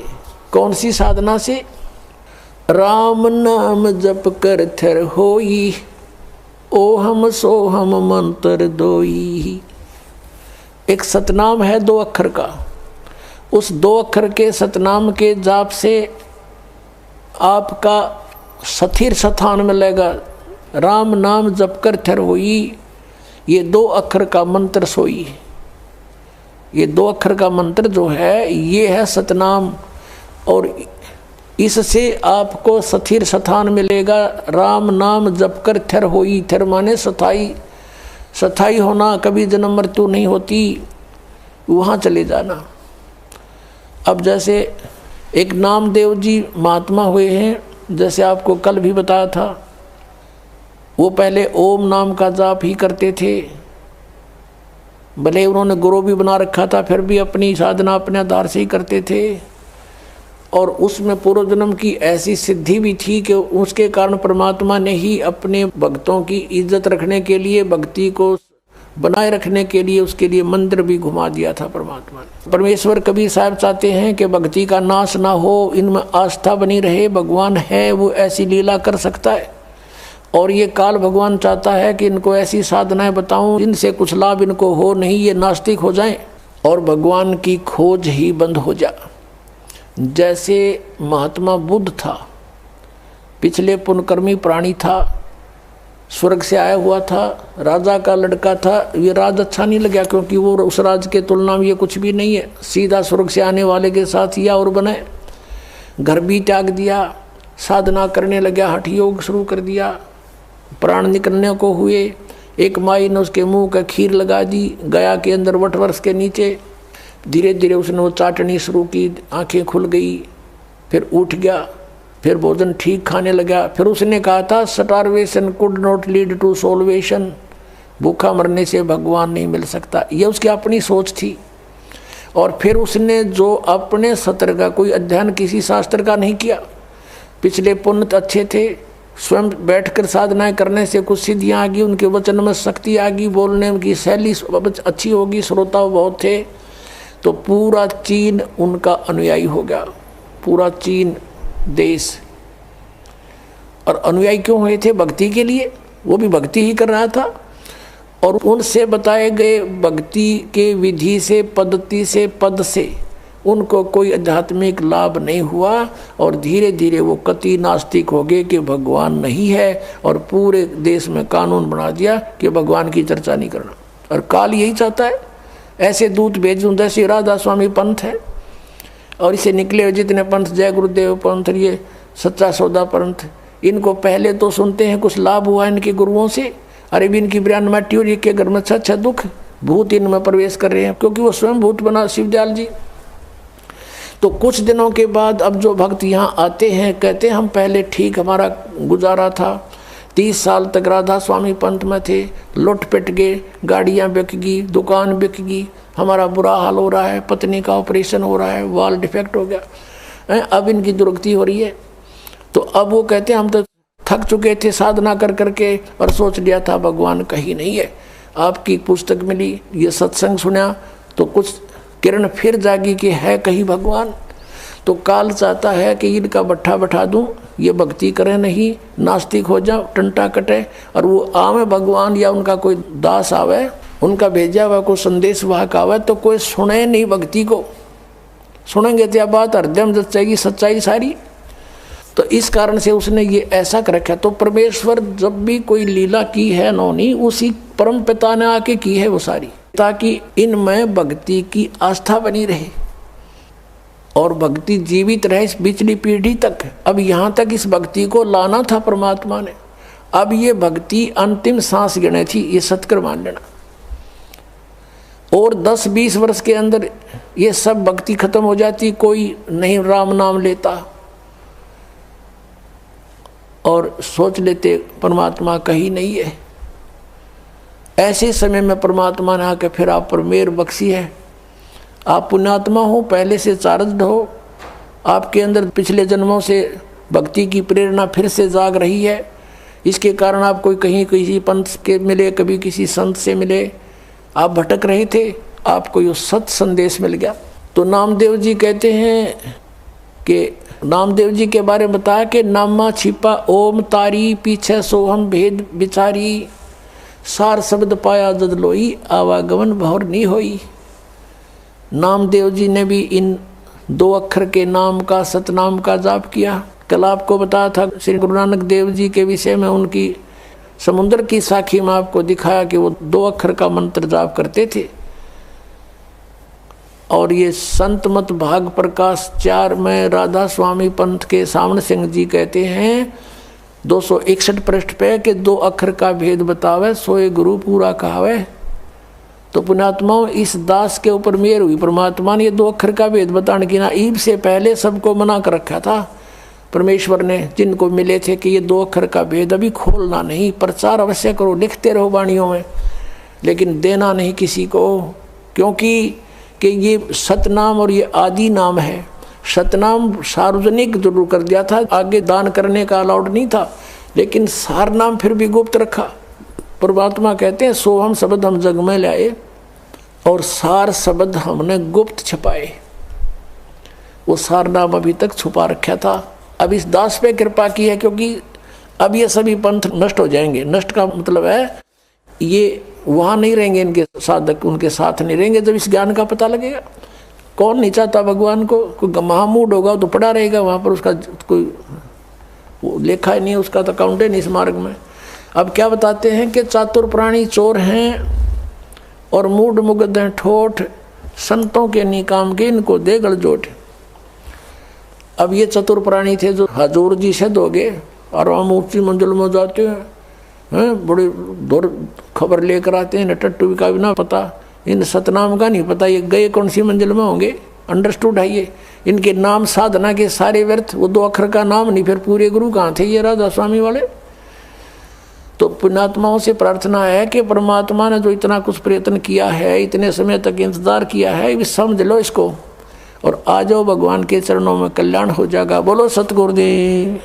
कौन सी साधना से? राम नाम जप कर थर होई, ओ हम सो हम मंत्र दोई। एक सतनाम है 2 अक्षर का, उस 2 अक्षर के सतनाम के जाप से आपका स्थिर स्थान मिलेगा। राम नाम जप कर थर होई, ये 2 अक्षर का मंत्र सोई। ये 2 अक्षर का मंत्र जो है ये है सतनाम, और इससे आपको स्थिर स्थान मिलेगा। राम नाम जप कर थर होई, थर माने स्थाई, स्थाई होना, कभी जन्म मृत्यु नहीं होती, वहाँ चले जाना। अब जैसे एक नामदेव जी महात्मा हुए हैं, जैसे आपको कल भी बताया था, वो पहले ओम नाम का जाप ही करते थे। भले उन्होंने गुरु भी बना रखा था, फिर भी अपनी साधना अपने आधार से ही करते थे, और उसमें पूर्व जन्म की ऐसी सिद्धि भी थी कि उसके कारण परमात्मा ने ही अपने भक्तों की इज्जत रखने के लिए, भक्ति को बनाए रखने के लिए, उसके लिए मंदिर भी घुमा दिया था परमात्मा ने। परमेश्वर कबीर साहब चाहते हैं कि भक्ति का नाश ना हो, इनमें आस्था बनी रहे। भगवान है वो ऐसी लीला कर सकता है, और ये काल भगवान चाहता है कि इनको ऐसी साधनाएं बताऊं इनसे कुछ लाभ इनको हो नहीं, ये नास्तिक हो जाएं और भगवान की खोज ही बंद हो जा। जैसे महात्मा बुद्ध था, पिछले पुण्यकर्मी प्राणी था, स्वर्ग से आया हुआ था, राजा का लड़का था। ये राज अच्छा नहीं लगा, क्योंकि वो उस राज के तुलना में ये कुछ भी नहीं है। सीधा स्वर्ग से आने वाले के साथ या और बने, घर भी त्याग दिया, साधना करने लगा, हठ योग शुरू कर दिया, प्राण निकलने को हुए, एक माई ने उसके मुंह का खीर लगा दी गया के अंदर वटवर्ष के नीचे। धीरे धीरे उसने वो चाटनी शुरू की, आंखें खुल गई, फिर उठ गया, फिर भोजन ठीक खाने लगा। फिर उसने कहा था starvation could not lead to salvation, भूखा मरने से भगवान नहीं मिल सकता। यह उसकी अपनी सोच थी। और फिर उसने जो अपने सत्र का कोई अध्ययन किसी शास्त्र का नहीं किया, पिछले पुण्य अच्छे थे, स्वयं बैठकर साधनाएं करने से कुछ सिद्धियाँ आ गई, उनके वचन में शक्ति आ गई, बोलने की शैली अच्छी होगी, श्रोता बहुत थे, तो पूरा चीन उनका अनुयायी हो गया, पूरा चीन देश। और अनुयायी क्यों हुए थे? भक्ति के लिए, वो भी भक्ति ही कर रहा था। और उनसे बताए गए भक्ति के विधि से, पद्धति से, पद से उनको कोई आध्यात्मिक लाभ नहीं हुआ। और धीरे धीरे वो कति नास्तिक हो गए कि भगवान नहीं है, और पूरे देश में कानून बना दिया कि भगवान की चर्चा नहीं करना। और काल यही चाहता है, ऐसे दूत भेजूं जैसे राधा स्वामी पंथ है, और इसे निकले हुए जितने पंथ, जय गुरुदेव पंथ, ये सच्चा सौदा पंथ, इनको पहले तो सुनते हैं कुछ लाभ हुआ इनके गुरुओं से, अरे भी इनकी ब्रांड माटी और के घर में अच्छा दुख, भूत इनमें प्रवेश कर रहे हैं, क्योंकि वो स्वयं भूत बना शिवदयाल जी। तो कुछ दिनों के बाद अब जो भक्त यहाँ आते हैं, कहते हैं हम पहले ठीक हमारा गुजारा था, 30 साल तक राधा स्वामी पंथ में थे, लुट पिट गए, गाड़ियाँ बिक गई, दुकान बिक गई, हमारा बुरा हाल हो रहा है, पत्नी का ऑपरेशन हो रहा है, वाल डिफेक्ट हो गया, अब इनकी दुर्गति हो रही है। तो अब वो कहते हैं हम तो थक चुके थे साधना कर करके, और सोच लिया था भगवान कहीं नहीं है। आपकी पुस्तक मिली, ये सत्संग सुना, तो कुछ किरण फिर जागी कि है कहीं भगवान। तो काल चाहता है कि इनका बट्ठा बैठा दूं, ये भक्ति करें नहीं, नास्तिक हो जाओ, टंटा कटे, और वो आवे भगवान या उनका कोई दास आवे, उनका भेजा हुआ कोई संदेश वाहक आवे, तो कोई सुने नहीं भक्ति को। सुनेंगे तो बात हृदय में जचेगी सच्चाई सारी। तो इस कारण से उसने ये ऐसा कर रखा। तो परमेश्वर जब भी कोई लीला की है नौनी, उसी परम पिता ने आके की है वो सारी, ताकि इनमें भक्ति की आस्था बनी रहे और भक्ति जीवित रहे इस पिछली पीढ़ी तक। अब यहाँ तक इस भक्ति को लाना था परमात्मा ने। अब ये भक्ति अंतिम सांस गिने थी, ये सत्कर मान लेना। और 10-20 वर्ष के अंदर ये सब भक्ति खत्म हो जाती, कोई नहीं राम नाम लेता, और सोच लेते परमात्मा कहीं नहीं है। ऐसे समय में परमात्मा ने आकर फिर आप पर मेहर बख्शी है, आप पुण्यात्मा हो, पहले से चार्जड हो, आपके अंदर पिछले जन्मों से भक्ति की प्रेरणा फिर से जाग रही है। इसके कारण आप कोई कहीं किसी पंथ के मिले, कभी किसी संत से मिले, आप भटक रहे थे, आपको ये सत संदेश मिल गया। तो नामदेव जी कहते हैं कि नामदेव जी के बारे में बताया कि नामा छिपा ओम तारी, पीछे सोहम भेद बिचारी, सार शब्द पाया जद लोई, आवागमन भौर नहीं होई। नामदेव जी ने भी इन 2 अक्षर के नाम का, सतनाम का जाप किया। कल आपको बताया था श्री गुरु नानक देव जी के विषय में, उनकी समुद्र की साखी में आपको दिखाया कि वो 2 अक्षर का मंत्र जाप करते थे। और ये संत मत भाग प्रकाश 4 में राधा स्वामी पंथ के सामने सिंह जी कहते हैं 261 पृष्ठ पे कि 2 अक्षर का भेद बतावे, सोए गुरु पूरा कहावे। तो पुण्यात्माओं, इस दास के ऊपर मेहर हुई परमात्मा ने, ये 2 अक्षर का भेद बताने की ना ईब से पहले सबको मना कर रखा था परमेश्वर ने, जिनको मिले थे कि ये 2 अक्षर का भेद अभी खोलना नहीं, प्रचार अवश्य करो, लिखते रहो वाणियों में, लेकिन देना नहीं किसी को, क्योंकि कि ये सतनाम और ये आदि नाम है। सतनाम सार्वजनिक जरूर कर दिया था, आगे दान करने का अलाउड नहीं था, लेकिन सार नाम फिर भी गुप्त रखा। परमात्मा कहते हैं सोहम शब्द हम जग में लाए और सार शब्द हमने गुप्त छुपाए। वो सार नाम अभी तक छुपा रखा था, अब इस दास पे कृपा की है, क्योंकि अब ये सभी पंथ नष्ट हो जाएंगे। नष्ट का मतलब है ये वहाँ नहीं रहेंगे, इनके साधक उनके साथ नहीं रहेंगे। जब इस ज्ञान का पता लगेगा, कौन नहीं चाहता भगवान को, कोई महामूड होगा तो पड़ा रहेगा वहाँ पर, उसका कोई लेखा ही नहीं, उसका तो अकाउंट है नहीं इस मार्ग में। अब क्या बताते हैं कि चातुर प्राणी चोर हैं और मूड मुग्ध हैं ठोठ, संतों के निकाम के इनको दे गलजोट। अब ये चतुर प्राणी थे जो हजूर जी सिद्ध हो गए और हम ऊंची मंजिल में जाते हैं, बड़े दूर खबर लेकर आते हैं, टट्टू का भी ना पता, इन सतनाम का नहीं पता, ये गए कौन सी मंजिल में होंगे। अंडरस्टूड है ये, इनके नाम साधना के सारे व्यर्थ, वो 2 अक्षर का नाम नहीं, फिर पूरे गुरु कहाँ थे ये राधा स्वामी वाले। तो पुण्यात्माओं से प्रार्थना है कि परमात्मा ने जो इतना कुछ प्रयत्न किया है, इतने समय तक इंतजार किया है, भी समझ लो इसको और आ जाओ भगवान के चरणों में, कल्याण हो जाएगा। बोलो सतगुरुदेव।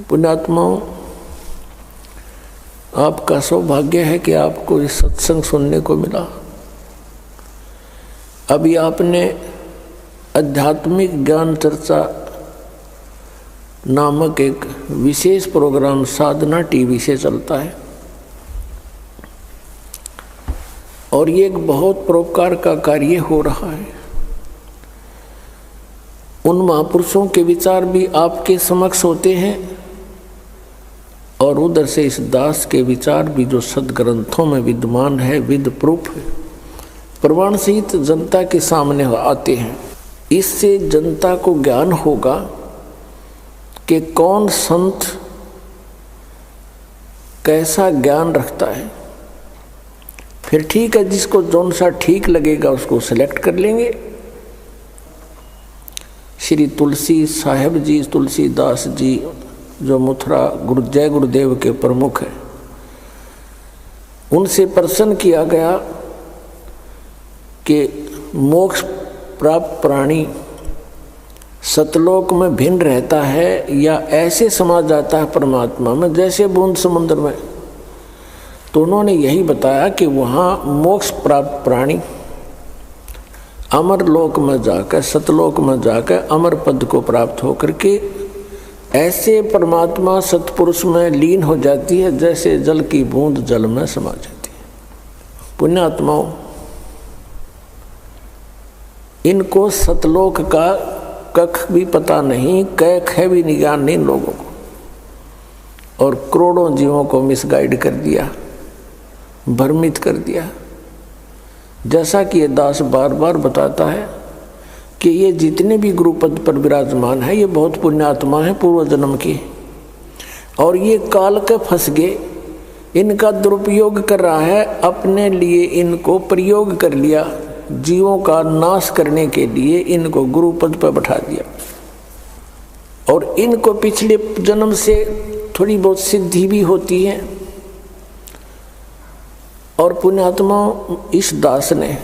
पुण्यात्माओं, आपका सौभाग्य है कि आपको इस सत्संग सुनने को मिला। अभी आपने आध्यात्मिक ज्ञान चर्चा नामक एक विशेष प्रोग्राम साधना टीवी से चलता है और ये एक बहुत परोपकार का कार्य हो रहा है। उन महापुरुषों के विचार भी आपके समक्ष होते हैं और उधर से इस दास के विचार भी जो सदग्रंथों में विद्यमान है, विद प्रूफ है, प्रमाण सहित जनता के सामने आते हैं। इससे जनता को ज्ञान होगा कि कौन संत कैसा ज्ञान रखता है। फिर ठीक है, जिसको जौन सा ठीक लगेगा उसको सेलेक्ट कर लेंगे। श्री तुलसी साहेब जी, तुलसीदास जी जो मथुरा जय गुरुदेव के प्रमुख हैं, उनसे प्रश्न किया गया कि मोक्ष प्राप्त प्राणी सतलोक में भिन्न रहता है या ऐसे समा जाता है परमात्मा में जैसे बूंद समुद्र में। तो उन्होंने यही बताया कि वहाँ मोक्ष प्राप्त प्राणी अमर लोक में जाकर, सतलोक में जाकर अमर पद को प्राप्त होकर के ऐसे परमात्मा सतपुरुष में लीन हो जाती है जैसे जल की बूंद जल में समा जाती है। पुण्यात्माओं, इनको सतलोक का कख भी पता नहीं, कैख है भी ज्ञान नहीं इन लोगों को, और करोड़ों जीवों को मिसगाइड कर दिया, भ्रमित कर दिया। जैसा कि ये दास बार बार बताता है कि ये जितने भी गुरुपद पर विराजमान है ये बहुत पुण्यात्मा है पूर्व जन्म की, और ये काल के फंस गए, इनका दुरुपयोग कर रहा है, अपने लिए इनको प्रयोग कर लिया, जीवों का नाश करने के लिए इनको गुरुपद पर बैठा दिया। और इनको पिछले जन्म से थोड़ी बहुत सिद्धि भी होती है। और पुण्यात्मा, इस दास ने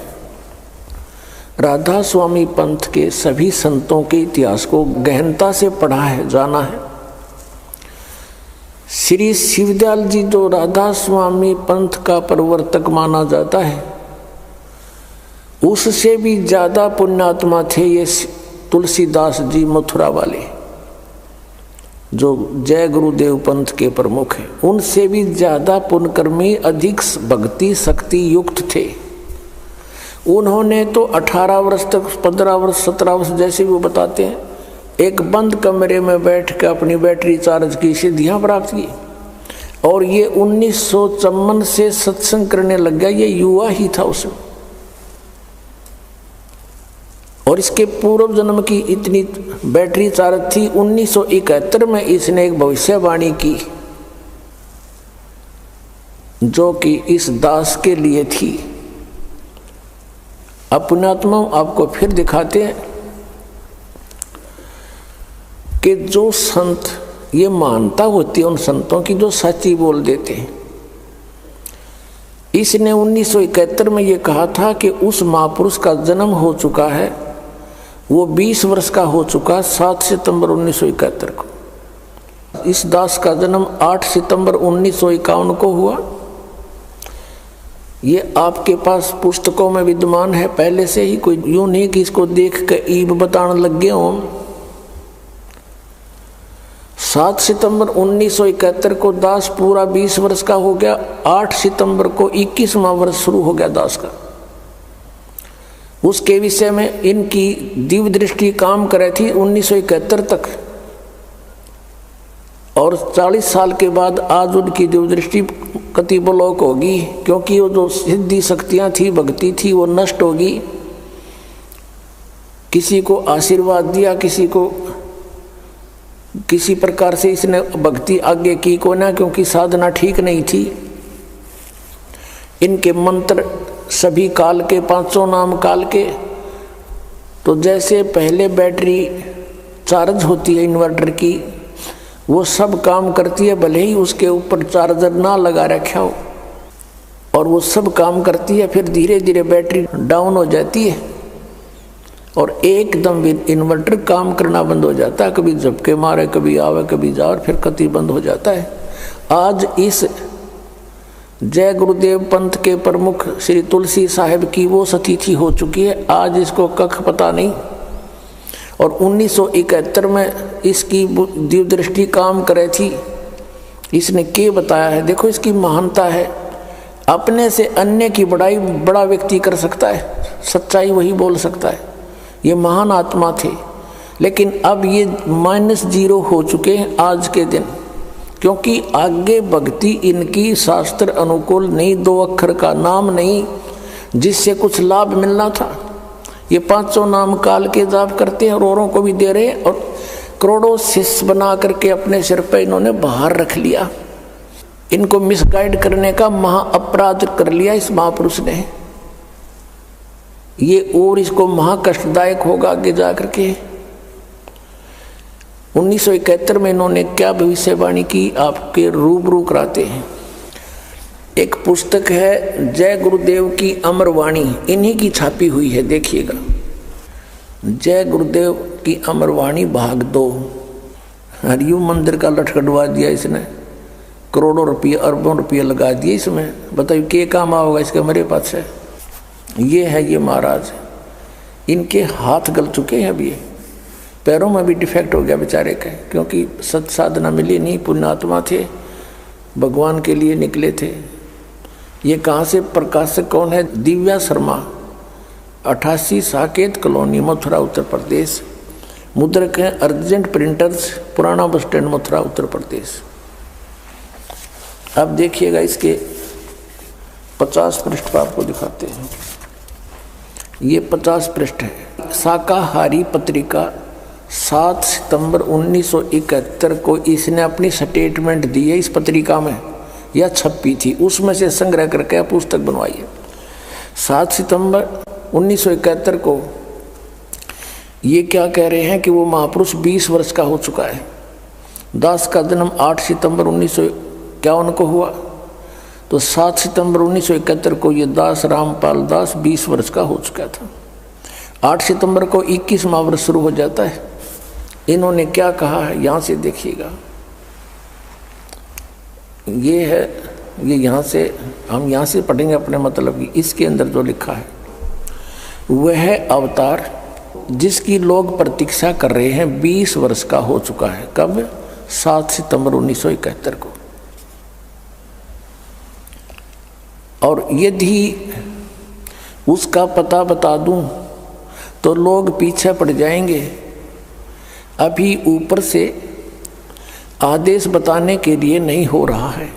राधा स्वामी पंथ के सभी संतों के इतिहास को गहनता से पढ़ा है, जाना है। श्री शिवदयाल जी जो राधा स्वामी पंथ का प्रवर्तक माना जाता है, उससे भी ज्यादा पुण्यात्मा थे ये तुलसीदास जी मथुरा वाले जो जय गुरुदेव पंथ के प्रमुख हैं। उनसे भी ज्यादा पुण्यकर्मी, अधिक भक्ति शक्ति युक्त थे। उन्होंने तो 18 वर्ष तक, 15 वर्ष, 17 वर्ष जैसे भी वो बताते हैं, एक बंद कमरे में बैठ कर अपनी बैटरी चार्ज की सिद्धियां प्राप्त की। और ये 1954 से सत्संग करने लग गया, ये युवा ही था उसमें। और इसके पूर्व जन्म की इतनी बैटरी चार्ज थी। 1971 में इसने एक भविष्यवाणी की जो कि इस दास के लिए थी। अब पुण्यात्मा आपको फिर दिखाते हैं कि जो संत, ये मानता होती है उन संतों की जो सच्ची बोल देते हैं। इसने 1971 में ये कहा था कि उस महापुरुष का जन्म हो चुका है, वो 20 वर्ष का हो चुका, 7 सितंबर 1971 को। इस दास का जन्म 8 सितंबर 1951 को हुआ। ये आपके पास पुस्तकों में विद्यमान है पहले से ही, कोई यूं नहीं कि इसको देख कर ईब बताने लग गए हों। 7 सितंबर 1971 को दास पूरा 20 वर्ष का हो गया। 8 सितंबर को 21वां वर्ष शुरू हो गया दास का। उसके विषय में इनकी दिव्य दृष्टि काम करे थी 1971 तक, और 40 साल के बाद आज उनकी दिव्य दृष्टि कति ब्लॉक होगी, क्योंकि वो जो सिद्धि शक्तियां थी, भक्ति थी, वो नष्ट होगी। किसी को आशीर्वाद दिया, किसी को किसी प्रकार से इसने भक्ति आगे की को ना, क्योंकि साधना ठीक नहीं थी। इनके मंत्र सभी काल के, पांचों नाम काल के। तो जैसे पहले बैटरी चार्ज होती है इन्वर्टर की, वो सब काम करती है, भले ही उसके ऊपर चार्जर ना लगा रखा हो, और वो सब काम करती है। फिर धीरे धीरे बैटरी डाउन हो जाती है और एकदम इन्वर्टर काम करना बंद हो जाता है। कभी झपके मारे, कभी आवे, कभी जाए, और फिर कति बंद हो जाता है। आज इस जय गुरुदेव पंथ के प्रमुख श्री तुलसी साहिब की वो सतिथि हो चुकी है। आज इसको कख पता नहीं, और 1971 में इसकी दिव्य दृष्टि काम करे थी। इसने क्या बताया है, देखो इसकी महानता है। अपने से अन्य की बड़ाई बड़ा व्यक्ति कर सकता है, सच्चाई वही बोल सकता है। ये महान आत्मा थे, लेकिन अब ये -0 हो चुके हैं आज के दिन, क्योंकि आगे भक्ति इनकी शास्त्र अनुकूल नहीं, 2 अक्षर का नाम नहीं जिससे कुछ लाभ मिलना था। ये पांचों नाम काल के जाप करते हैं और औरों को भी दे रहे हैं, और करोड़ों शिष्य बना करके अपने सिर पर इन्होंने बाहर रख लिया। इनको मिसगाइड करने का महा अपराध कर लिया इस महापुरुष ने। ये और इसको महा कष्टदायक होगा आगे जाकर के। 1971 में इन्होंने क्या भविष्यवाणी की, आपके रूबरू कराते हैं। एक पुस्तक है जय गुरुदेव की अमर वाणी, इन्हीं की छापी हुई है, देखिएगा। जय गुरुदेव की अमर वाणी भाग 2। हरिओम मंदिर का लटखटवा दिया इसने, करोड़ों रुपये अरबों रुपये लगा दिए इसमें। बताइए क्या काम आओगा इसके मेरे पास है। ये है ये महाराज, इनके हाथ गल चुके हैं अब, ये पैरों में भी डिफेक्ट हो गया बेचारे का, क्योंकि सत साधना मिली नहीं। पुण्यात्मा थे, भगवान के लिए निकले थे। ये कहाँ से प्रकाशक कौन है? दिव्या शर्मा, 88 साकेत कॉलोनी, मथुरा उत्तर प्रदेश। मुद्रक हैं अर्जेंट प्रिंटर्स, पुराना बस स्टैंड, मथुरा उत्तर प्रदेश। अब देखिएगा इसके 50 पृष्ठ पर आपको दिखाते हैं। ये 50 पृष्ठ है। शाकाहारी पत्रिका 7 सितंबर 1971 को इसने अपनी स्टेटमेंट दी है। इस पत्रिका में यह छपी थी, उसमें से संग्रह करके पुस्तक बनवाई है। 7 सितंबर 1971 को ये क्या कह रहे हैं कि वो महापुरुष 20 वर्ष का हो चुका है। दास का जन्म 8 सितंबर 1951 को हुआ, तो 7 सितंबर 1971 को ये दास रामपाल दास 20 वर्ष का हो चुका था। 8 सितंबर को 21वां वर्ष शुरू हो जाता है। इन्होंने क्या कहा है यहाँ से देखिएगा। ये है, ये यहाँ से हम यहाँ से पढ़ेंगे अपने मतलब की। इसके अंदर जो लिखा है, वह अवतार जिसकी लोग प्रतीक्षा कर रहे हैं 20 वर्ष का हो चुका है। कब? 7 सितंबर 1971 को। और यदि उसका पता बता दूं तो लोग पीछे पड़ जाएंगे। अभी ऊपर से आदेश बताने के लिए नहीं हो रहा है।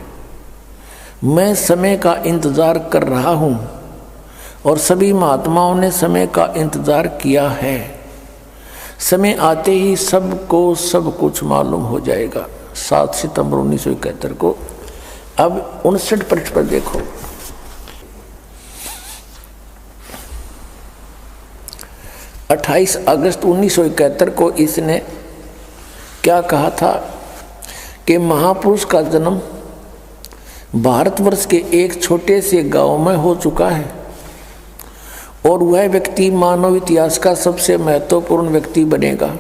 मैं समय का इंतज़ार कर रहा हूँ और सभी महात्माओं ने समय का इंतज़ार किया है। समय आते ही सबको सब कुछ मालूम हो जाएगा। 7 सितंबर 1971 को। अब 59 पृष्ठ पर देखो। अट्ठाईस अगस्त 1971 को इसने क्या कहा था कि महापुरुष का जन्म भारतवर्ष के एक छोटे से गांव में हो चुका है और वह व्यक्ति मानव इतिहास का सबसे महत्वपूर्ण व्यक्ति बनेगा।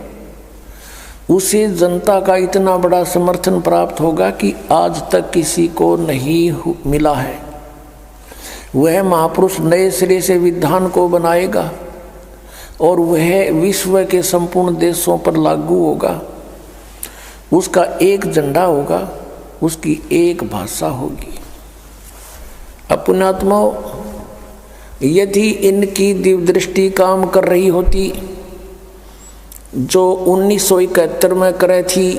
उसे जनता का इतना बड़ा समर्थन प्राप्त होगा कि आज तक किसी को नहीं मिला है। वह महापुरुष नए सिरे से विधान को बनाएगा और वह विश्व के संपूर्ण देशों पर लागू होगा। उसका एक झंडा होगा, उसकी एक भाषा होगी। पुण्यात्माओं, यदि इनकी दिव्य दृष्टि काम कर रही होती जो 1971 में करे थी,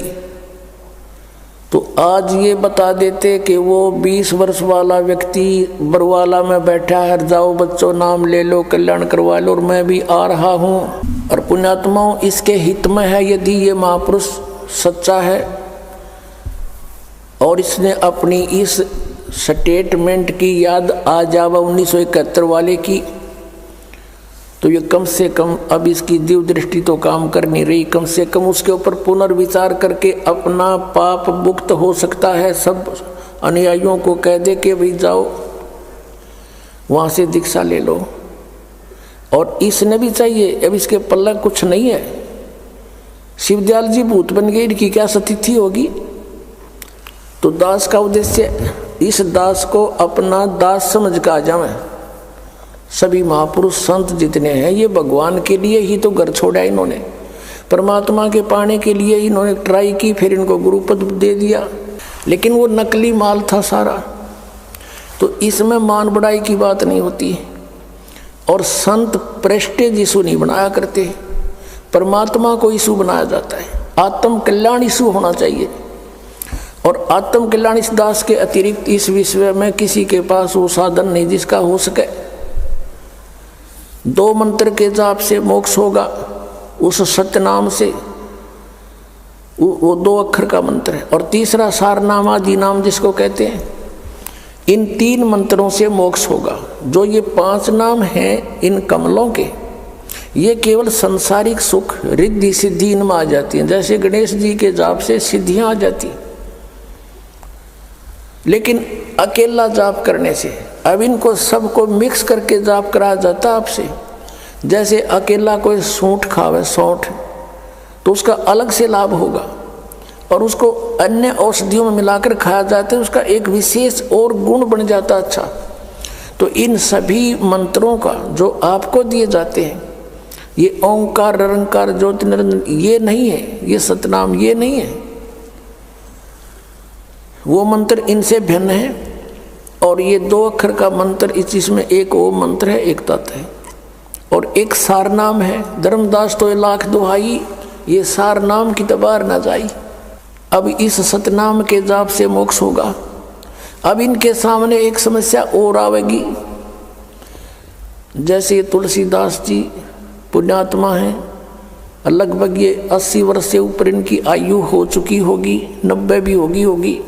तो आज ये बता देते कि वो 20 वर्ष वाला व्यक्ति बरवाला में बैठा है, जाओ बच्चों नाम ले लो, कल्याण करवा लो, और मैं भी आ रहा हूँ। और पुण्यात्माओं, इसके हित में है यदि ये महापुरुष सच्चा है और इसने अपनी इस स्टेटमेंट की याद आ जावा 1971 वाले की, तो ये कम से कम अब इसकी दिव्य दृष्टि तो काम कर नहीं रही, कम से कम उसके ऊपर पुनर्विचार करके अपना पाप मुक्त हो सकता है। सब अनुयायियों को कह दे कि भाई जाओ वहाँ से दीक्षा ले लो। और इसने भी चाहिए, अब इसके पल्ला कुछ नहीं है। शिवदयाल जी भूत बन गए, इनकी क्या स्थिति होगी। तो दास का उद्देश्य इस दास को अपना दास समझ का जावे। सभी महापुरुष संत जितने हैं ये भगवान के लिए ही तो घर छोड़ा, इन्होंने परमात्मा के पाने के लिए इन्होंने ट्राई की, फिर इनको गुरुपद दे दिया, लेकिन वो नकली माल था सारा। तो इसमें मान बढ़ाई की बात नहीं होती। और संत प्रेस्टेज इशू नहीं बनाया करते, परमात्मा को इशू बनाया जाता है। आत्म कल्याण इशू होना चाहिए। और आत्म कल्याण इस दास के अतिरिक्त इस विश्व में किसी के पास वो साधन नहीं जिसका हो सके। 2 मंत्र के जाप से मोक्ष होगा, उस सत्य नाम से, वो 2 अक्षर का मंत्र है। और तीसरा सारनाम आदि नाम जिसको कहते हैं, इन 3 मंत्रों से मोक्ष होगा। जो ये 5 नाम हैं इन कमलों के, ये केवल संसारिक सुख रिद्धि सिद्धि इनमें आ जाती हैं। जैसे गणेश जी के जाप से सिद्धियां आ जाती, लेकिन अकेला जाप करने से, अब इनको सबको मिक्स करके जाप कराया जाता आपसे। जैसे अकेला कोई सूंठ खावे, सौंठ, तो उसका अलग से लाभ होगा, और उसको अन्य औषधियों में मिलाकर खाया जाता है, उसका एक विशेष और गुण बन जाता अच्छा। तो इन सभी मंत्रों का जो आपको दिए जाते हैं, ये ओंकार निरंकार ज्योति निरंजन ये नहीं है, ये सतनाम ये नहीं है, वो मंत्र इनसे भिन्न है। और ये 2 अक्षर का मंत्र, इसमें एक वो मंत्र है, एक तत्व है, और एक सारनाम है। धर्मदास तो 1,00,000 दुहाई, ये सारनाम की तबार न जाई। अब इस सतनाम के जाप से मोक्ष होगा। अब इनके सामने एक समस्या और आवेगी। जैसे तुलसीदास जी पुण्यात्मा हैं, लगभग ये 80 वर्ष से ऊपर इनकी आयु हो चुकी होगी, 90 भी होगी।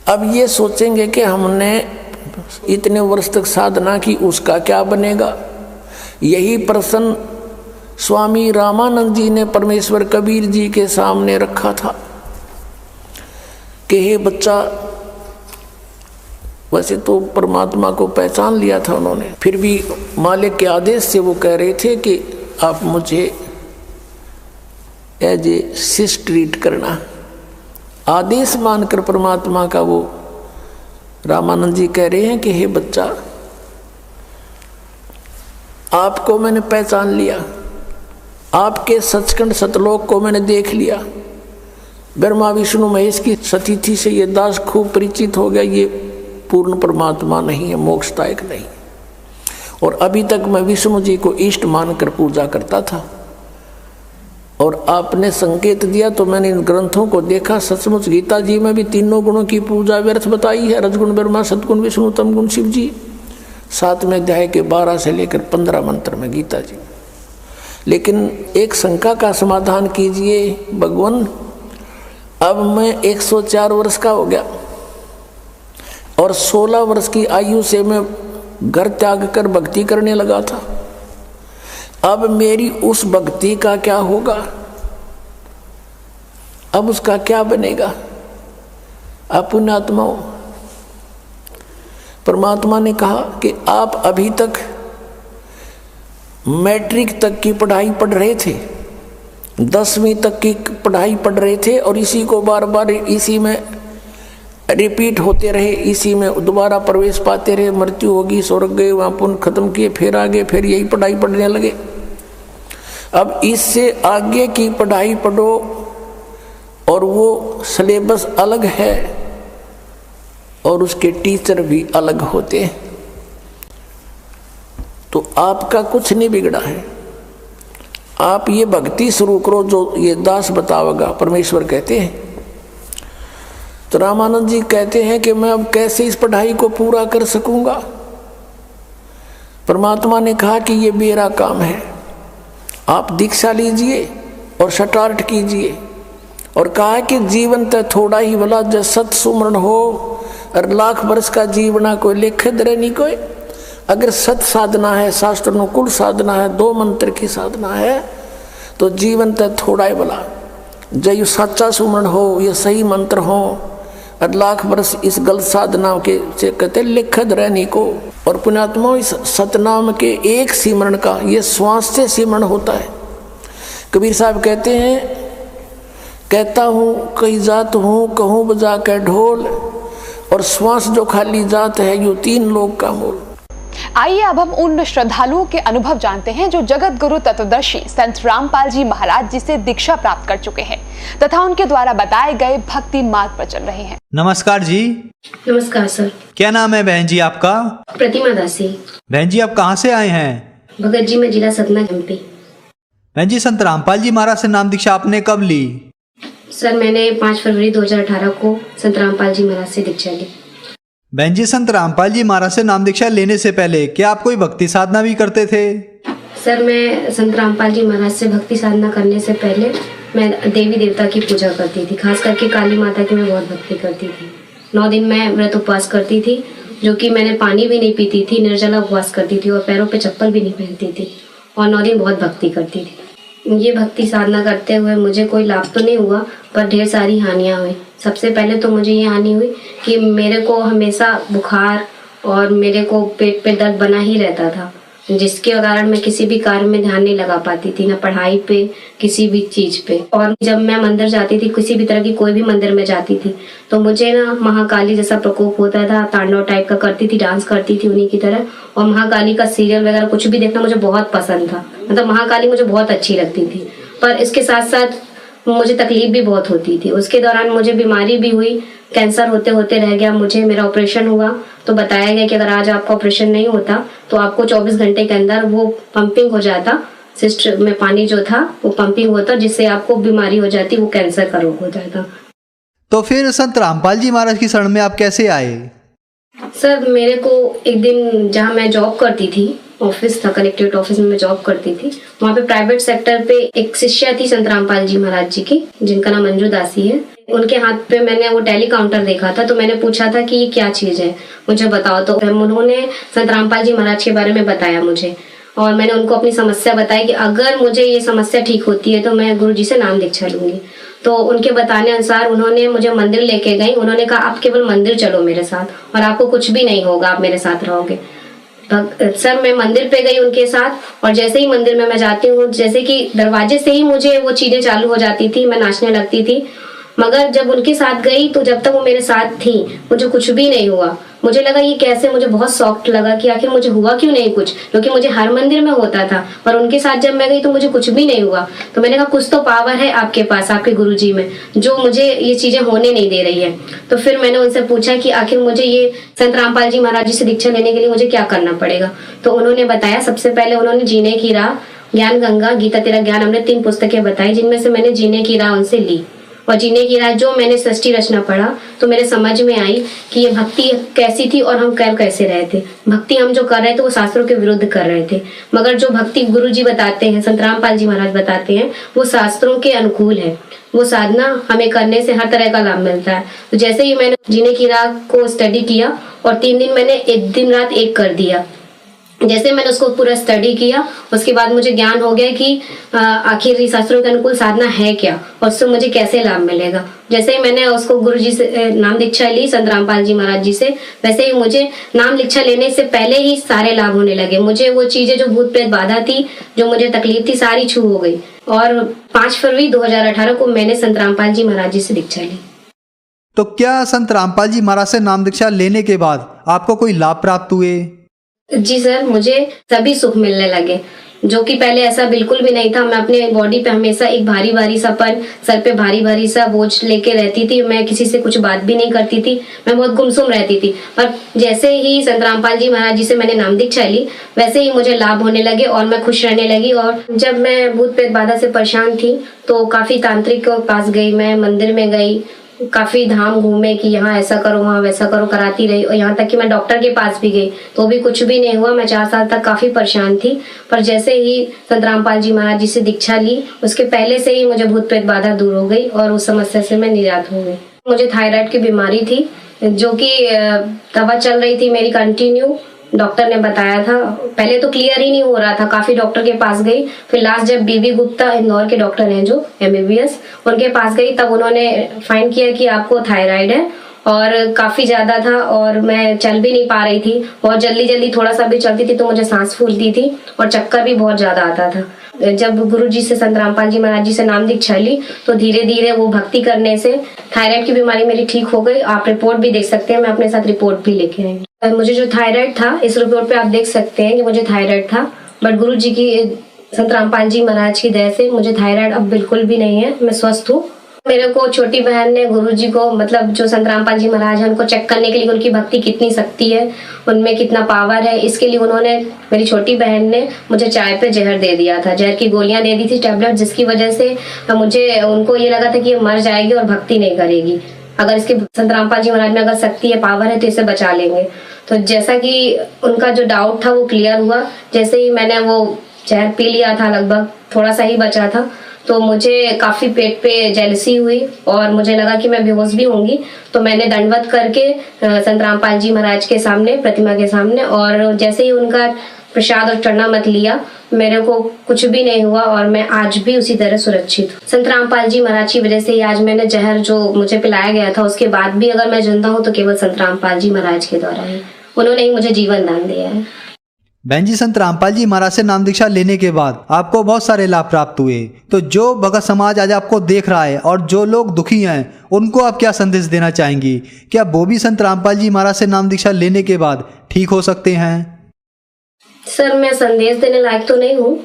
अब ये सोचेंगे कि हमने इतने वर्ष तक साधना की, उसका क्या बनेगा। यही प्रश्न स्वामी रामानंद जी ने परमेश्वर कबीर जी के सामने रखा था कि हे बच्चा, वैसे तो परमात्मा को पहचान लिया था उन्होंने, फिर भी मालिक के आदेश से वो कह रहे थे कि आप मुझे एज ए शिष्य ट्रीट करना। आदेश मानकर परमात्मा का वो रामानंद जी कह रहे हैं कि हे बच्चा, आपको मैंने पहचान लिया, आपके सचखंड सतलोक को मैंने देख लिया। ब्रह्मा विष्णु महेश की सतिथि से ये दास खूब परिचित हो गया, ये पूर्ण परमात्मा नहीं है, मोक्षदायक नहीं। और अभी तक मैं विष्णु जी को इष्ट मानकर पूजा करता था, और आपने संकेत दिया तो मैंने इन ग्रंथों को देखा। सचमुच गीता जी में भी 3 गुणों की पूजा व्यर्थ बताई है, रजगुण ब्रह्मा, सतगुण विष्णु, तमगुण शिव जी। 7वें अध्याय के 12 से लेकर 15 मंत्र में गीता जी। लेकिन एक शंका का समाधान कीजिए भगवान, अब मैं 104 वर्ष का हो गया और 16 वर्ष की आयु से मैं घर त्याग कर भक्ति करने लगा था। अब मेरी उस भक्ति का क्या होगा, अब उसका क्या बनेगा। पुण्यात्माओं, परमात्मा ने कहा कि आप अभी तक मैट्रिक तक की पढ़ाई पढ़ रहे थे, 10वीं तक की पढ़ाई पढ़ रहे थे, और इसी को बार बार इसी में रिपीट होते रहे, इसी में दोबारा प्रवेश पाते रहे। मृत्यु होगी, स्वर्ग गए, वहाँ पुण्य खत्म किए, फिर आगे फिर यही पढ़ाई पढ़ने लगे। अब इससे आगे की पढ़ाई पढ़ो, और वो सिलेबस अलग है और उसके टीचर भी अलग होते हैं। तो आपका कुछ नहीं बिगड़ा है, आप ये भक्ति शुरू करो जो ये दास बतावेगा। परमेश्वर कहते हैं तो रामानंद जी कहते हैं कि मैं अब कैसे इस पढ़ाई को पूरा कर सकूंगा। परमात्मा ने कहा कि ये मेरा काम है, आप दीक्षा लीजिए और स्टार्ट कीजिए। और कहा कि जीवन तो थोड़ा ही भला, जब सत सुमरण हो और लाख वर्ष का जीवना कोई लेखे दरे नहीं कोई। अगर सत साधना है, शास्त्र अनुकूल साधना है, 2 मंत्र की साधना है, तो जीवन तो थोड़ा ही भला। जब सच्चा सुमरण हो, ये सही मंत्र हो और लाख वर्ष इस गलत साधना के से कहते लिखत रहने को। और पुण्यात्मा, इस सतनाम के एक सिमरण का ये श्वास से सिमरण होता है। कबीर साहब कहते हैं, कहता हूँ कहीं जात हूँ, कहूँ बजा के ढोल, और श्वास जो खाली जात है यूं 3 लोग का मोल। आइए अब हम उन श्रद्धालुओं के अनुभव जानते हैं जो जगत गुरु तत्वदर्शी संत रामपाल जी महाराज जी से दीक्षा प्राप्त कर चुके हैं तथा उनके द्वारा बताए गए भक्ति मार्ग पर चल रहे हैं। नमस्कार जी। नमस्कार सर। क्या नाम है बहन जी आपका? प्रतिमा दासी। बहन जी आप कहाँ से आए हैं? भगत जी में, जिला सतना, एमपी। बहन जी, संत रामपाल जी महाराज से नाम दीक्षा आपने कब ली? सर मैंने 5 फरवरी 2018 को संत रामपाल जी महाराज से दीक्षा ली। बहन जी, संत रामपाल जी महाराज से नाम दीक्षा लेने से पहले क्या आप कोई भक्ति साधना भी करते थे? सर मैं संत रामपाल जी महाराज से भक्ति साधना करने से पहले मैं देवी देवता की पूजा करती थी, खास करके काली माता की मैं बहुत भक्ति करती थी। 9 दिन मैं व्रत उपवास करती थी, जो कि मैंने पानी भी नहीं पीती थी, निर्जला उपवास करती थी और पैरों पे चप्पल भी नहीं पहनती थी और 9 दिन बहुत भक्ति करती थी। ये भक्ति साधना करते हुए मुझे कोई लाभ तो नहीं हुआ, पर ढेर सारी हानियाँ हुई। सबसे पहले तो मुझे ये हानि हुई कि मेरे को हमेशा बुखार और मेरे को पेट पे दर्द बना ही रहता था, जिसके कारण मैं किसी भी कार्य में ध्यान नहीं लगा पाती थी, ना पढ़ाई पे, किसी भी चीज पे। और जब मैं मंदिर जाती थी, किसी भी तरह की कोई भी मंदिर में जाती थी, तो मुझे ना महाकाली जैसा प्रकोप होता था, तांडव टाइप का करती थी, डांस करती थी उन्हीं की तरह। और महाकाली का सीरियल वगैरह कुछ भी देखना मुझे बहुत पसंद था, मतलब महाकाली मुझे बहुत अच्छी लगती थी। पर इसके साथ साथ मुझे तकलीफ भी बहुत होती थी। उसके दौरान मुझे बीमारी भी हुई, कैंसर होते होते रह गया मुझे। मेरा ऑपरेशन हुआ तो बताया गया कि अगर आज आपका ऑपरेशन नहीं होता तो आपको 24 घंटे के अंदर वो पंपिंग हो जाता, सिस्ट में पानी जो था वो पंपिंग होता, जिससे आपको बीमारी हो जाती, वो कैंसर का रोग हो जाता। तो फिर संत रामपाल जी महाराज की शरण में आप कैसे आए? सर मेरे को एक दिन, जहाँ मैं जॉब करती थी, ऑफिस था, कलेक्ट्रेट ऑफिस में मैं जॉब करती थी, वहाँ पे प्राइवेट सेक्टर पे एक शिष्या थी संत रामपाल जी महाराज जी की, जिनका नाम मंजू दासी है। उनके हाथ पे मैंने वो टेली काउंटर देखा था, तो मैंने पूछा था कि ये क्या चीज है, मुझे बताओ। तो उन्होंने संत रामपाल जी महाराज के बारे में बताया मुझे, और मैंने उनको अपनी समस्या बताई कि अगर मुझे ये समस्या ठीक होती है तो मैं गुरु जी से नाम दीक्षा लूंगी। तो उनके बताने अनुसार उन्होंने मुझे मंदिर लेके गई। उन्होंने कहा आप केवल मंदिर चलो मेरे साथ और आपको कुछ भी नहीं होगा, आप मेरे साथ रहोगे। सर मैं मंदिर पे गई उनके साथ, और जैसे ही मंदिर में मैं जाती हूँ, जैसे कि दरवाजे से ही मुझे वो चीजें चालू हो जाती थी, मैं नाचने लगती थी। मगर जब उनके साथ गई तो जब तक वो मेरे साथ थी मुझे कुछ भी नहीं हुआ। मुझे लगा ये कैसे, मुझे बहुत सॉफ्ट लगा कि आखिर मुझे हुआ क्यों नहीं कुछ, क्योंकि मुझे हर मंदिर में होता था, पर उनके साथ जब मैं गई तो मुझे कुछ भी नहीं हुआ। तो मैंने कहा कुछ तो पावर है आपके पास, आपके गुरुजी में, जो मुझे ये चीजें होने नहीं दे रही है। तो फिर मैंने उनसे पूछा कि आखिर मुझे ये संत रामपाल जी महाराज जी से दीक्षा लेने के लिए मुझे क्या करना पड़ेगा। तो उन्होंने बताया, सबसे पहले उन्होंने जीने की राह, ज्ञान गंगा, गीता तेरा ज्ञान, हमने 3 पुस्तकें बताई, जिनमें से मैंने जीने की राह उनसे ली। और जीने की राह जो मैंने सृष्टि रचना पढ़ा तो मेरे समझ में आई कि ये भक्ति कैसी थी और हम कर कैसे रहे थे। भक्ति हम जो कर रहे थे वो शास्त्रों के विरुद्ध कर रहे थे, मगर जो भक्ति गुरु जी बताते हैं, संत रामपाल जी महाराज बताते हैं, वो शास्त्रों के अनुकूल है। वो साधना हमें करने से हर तरह का लाभ मिलता है। तो जैसे ही मैंने जीने की राह को स्टडी किया और 3 दिन मैंने एक दिन रात एक कर दिया, जैसे मैंने उसको पूरा स्टडी किया, उसके बाद मुझे ज्ञान हो गया कि आखिर शास्त्रों के अनुकूल साधना है क्या और उससे मुझे कैसे लाभ मिलेगा। जैसे ही मैंने उसको गुरु जी से नाम दीक्षा ली संत रामपाल जी महाराज जी से, वैसे ही मुझे नाम दीक्षा लेने से पहले ही सारे लाभ होने लगे। मुझे वो चीजें जो भूत प्रेत बाधा थी, जो मुझे तकलीफ थी, सारी छू हो गई। और 5 फरवरी 2018 को मैंने संत रामपाल जी महाराज जी से दीक्षा ली। तो क्या संत रामपाल जी महाराज से नाम दीक्षा लेने के बाद आपको कोई लाभ प्राप्त हुए? जी सर, मुझे सभी सुख मिलने लगे, जो कि पहले ऐसा बिल्कुल भी नहीं था। मैं अपने बॉडी पे हमेशा एक भारी भारी सा पन, सर पे भारी भारी सा बोझ लेके रहती थी। मैं किसी से कुछ बात भी नहीं करती थी, मैं बहुत गुमसुम रहती थी। पर जैसे ही संत रामपाल जी महाराज जी से मैंने नाम दीक्षा ली, वैसे ही मुझे लाभ होने लगे और मैं खुश रहने लगी। और जब मैं भूत प्रेत बाधा से परेशान थी तो काफी तांत्रिक के पास गई, मैं मंदिर में गई काफी धाम घूमे कि यहाँ ऐसा करो वहाँ वैसा करो, कराती रही। और यहाँ तक कि मैं डॉक्टर के पास भी गई तो भी कुछ भी नहीं हुआ। मैं 4 साल तक काफी परेशान थी। पर जैसे ही संत रामपाल जी महाराज जी से दीक्षा ली, उसके पहले से ही मुझे भूत प्रेत बाधा दूर हो गई और उस समस्या से मैं निजात हो गई। मुझे थायराइड की बीमारी थी, जो कि दवा चल रही थी मेरी कंटिन्यू। डॉक्टर ने बताया था, पहले तो क्लियर ही नहीं हो रहा था, काफी डॉक्टर के पास गई। फिर लास्ट जब बीबी गुप्ता इंदौर के डॉक्टर हैं जो MBBS, उनके पास गई, तब उन्होंने फाइंड किया कि आपको थायराइड है और काफी ज्यादा था और मैं चल भी नहीं पा रही थी। बहुत जल्दी थोड़ा सा भी चलती थी तो मुझे सांस फूलती थी और चक्कर भी बहुत ज्यादा आता था। जब गुरुजी से, संत रामपाल जी महाराज जी से नाम दीक्षा ली तो धीरे धीरे वो भक्ति करने से थायराइड की बीमारी मेरी ठीक हो गई। आप रिपोर्ट भी देख सकते हैं, मैं अपने साथ रिपोर्ट भी लेके आई। मुझे जो थायराइड था, इस रिपोर्ट पे आप देख सकते हैं कि मुझे थायराइड था, बट गुरुजी की, संत रामपाल जी महाराज की दया से मुझे थायराइड अब बिल्कुल भी नहीं है, मैं स्वस्थ हूँ। मेरे को छोटी बहन ने गुरुजी को, मतलब जो संत रामपाल जी महाराज हैं, उनको चेक करने के लिए उनकी भक्ति कितनी शक्ति है, उनमें कितना पावर है, इसके लिए उन्होंने, मेरी छोटी बहन ने मुझे चाय पे जहर दे दिया था, जहर की गोलियां दे दी थी, टैबलेट, जिसकी वजह से मुझे, उनको ये लगा था कि ये मर जाएगी और भक्ति नहीं करेगी। अगर इसके, संत रामपाल जी महाराज में अगर शक्ति है, पावर है, तो इसे बचा लेंगे। तो जैसा कि उनका जो डाउट था वो क्लियर हुआ। जैसे ही मैंने वो जहर पी लिया था, लगभग थोड़ा सा ही बचा था, तो मुझे काफी पेट पे जेलसी हुई और मुझे लगा कि मैं बेहोश भी होंगी। तो मैंने दंडवत करके संत रामपाल जी महाराज के सामने, प्रतिमा के सामने, और जैसे ही उनका प्रसाद और चरणामृत लिया, मेरे को कुछ भी नहीं हुआ और मैं आज भी उसी तरह सुरक्षित हूँ। संत रामपाल जी महाराज की वजह से ही आज मैंने जहर जो मुझे पिलाया गया था, उसके बाद भी अगर मैं जिंदा हूँ तो केवल संत रामपाल जी महाराज के द्वारा है। उन्होंने ही मुझे जीवन दान दिया है। बहन जी, संत रामपाल जी महाराज से नाम दीक्षा लेने के बाद आपको बहुत सारे लाभ प्राप्त हुए, तो जो भगत समाज आज आपको देख रहा है और जो लोग दुखी हैं, उनको आप क्या संदेश देना चाहेंगी? क्या वो भी संत रामपाल जी महाराज से नाम दीक्षा लेने के बाद ठीक हो सकते हैं? सर, मैं संदेश देने लायक तो नहीं हूँ,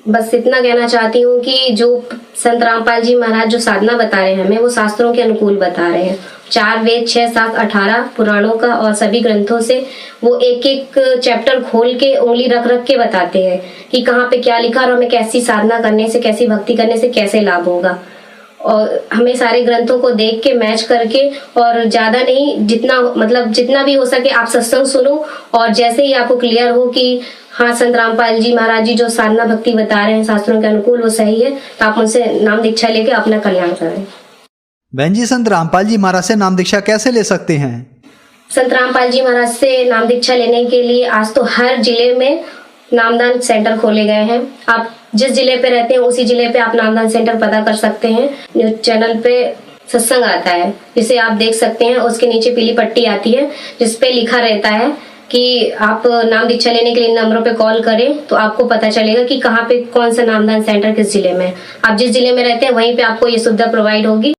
बस इतना कहना चाहती हूँ कि जो संत रामपाल जी महाराज जो साधना बता रहे हैं हमें, वो शास्त्रों के अनुकूल बता रहे हैं। 4 वेद, 6, 7, 18 पुराणों का और सभी ग्रंथों से वो एक एक चैप्टर खोल के उंगली रख रख के बताते हैं कि कहाँ पे क्या लिखा और हमें कैसी साधना करने से, कैसी भक्ति करने से कैसे लाभ होगा। और हमें सारे ग्रंथों को देख के, मैच करके, और ज्यादा नहीं, जितना भी हो सके आप सत्संग सुनो, और जैसे ही आपको क्लियर हो कि हाँ, संत रामपाल जी महाराज जी जो साधना भक्ति बता रहे हैं शास्त्रों के अनुकूल, वो सही है, तो आप उनसे नाम दीक्षा लेके अपना कल्याण करें। बहन जी, संत रामपाल जी महाराज से नाम दीक्षा कैसे ले सकते हैं? संत रामपाल जी महाराज से नाम दीक्षा लेने के लिए आज तो हर जिले में नामदान सेंटर खोले गए हैं। आप जिस जिले पे रहते हैं उसी जिले पे आप नामदान सेंटर पता कर सकते हैं। न्यूज चैनल पे सत्संग आता है, जिसे आप देख सकते हैं। उसके नीचे पीली पट्टी आती है जिसपे लिखा रहता है कि आप नाम दीक्षा लेने के लिए नंबरों पे कॉल करें, तो आपको पता चलेगा कि कहाँ पे कौन सा नामदान सेंटर किस जिले में। आप जिस जिले में रहते हैं वहीं पे आपको ये सुविधा प्रोवाइड होगी।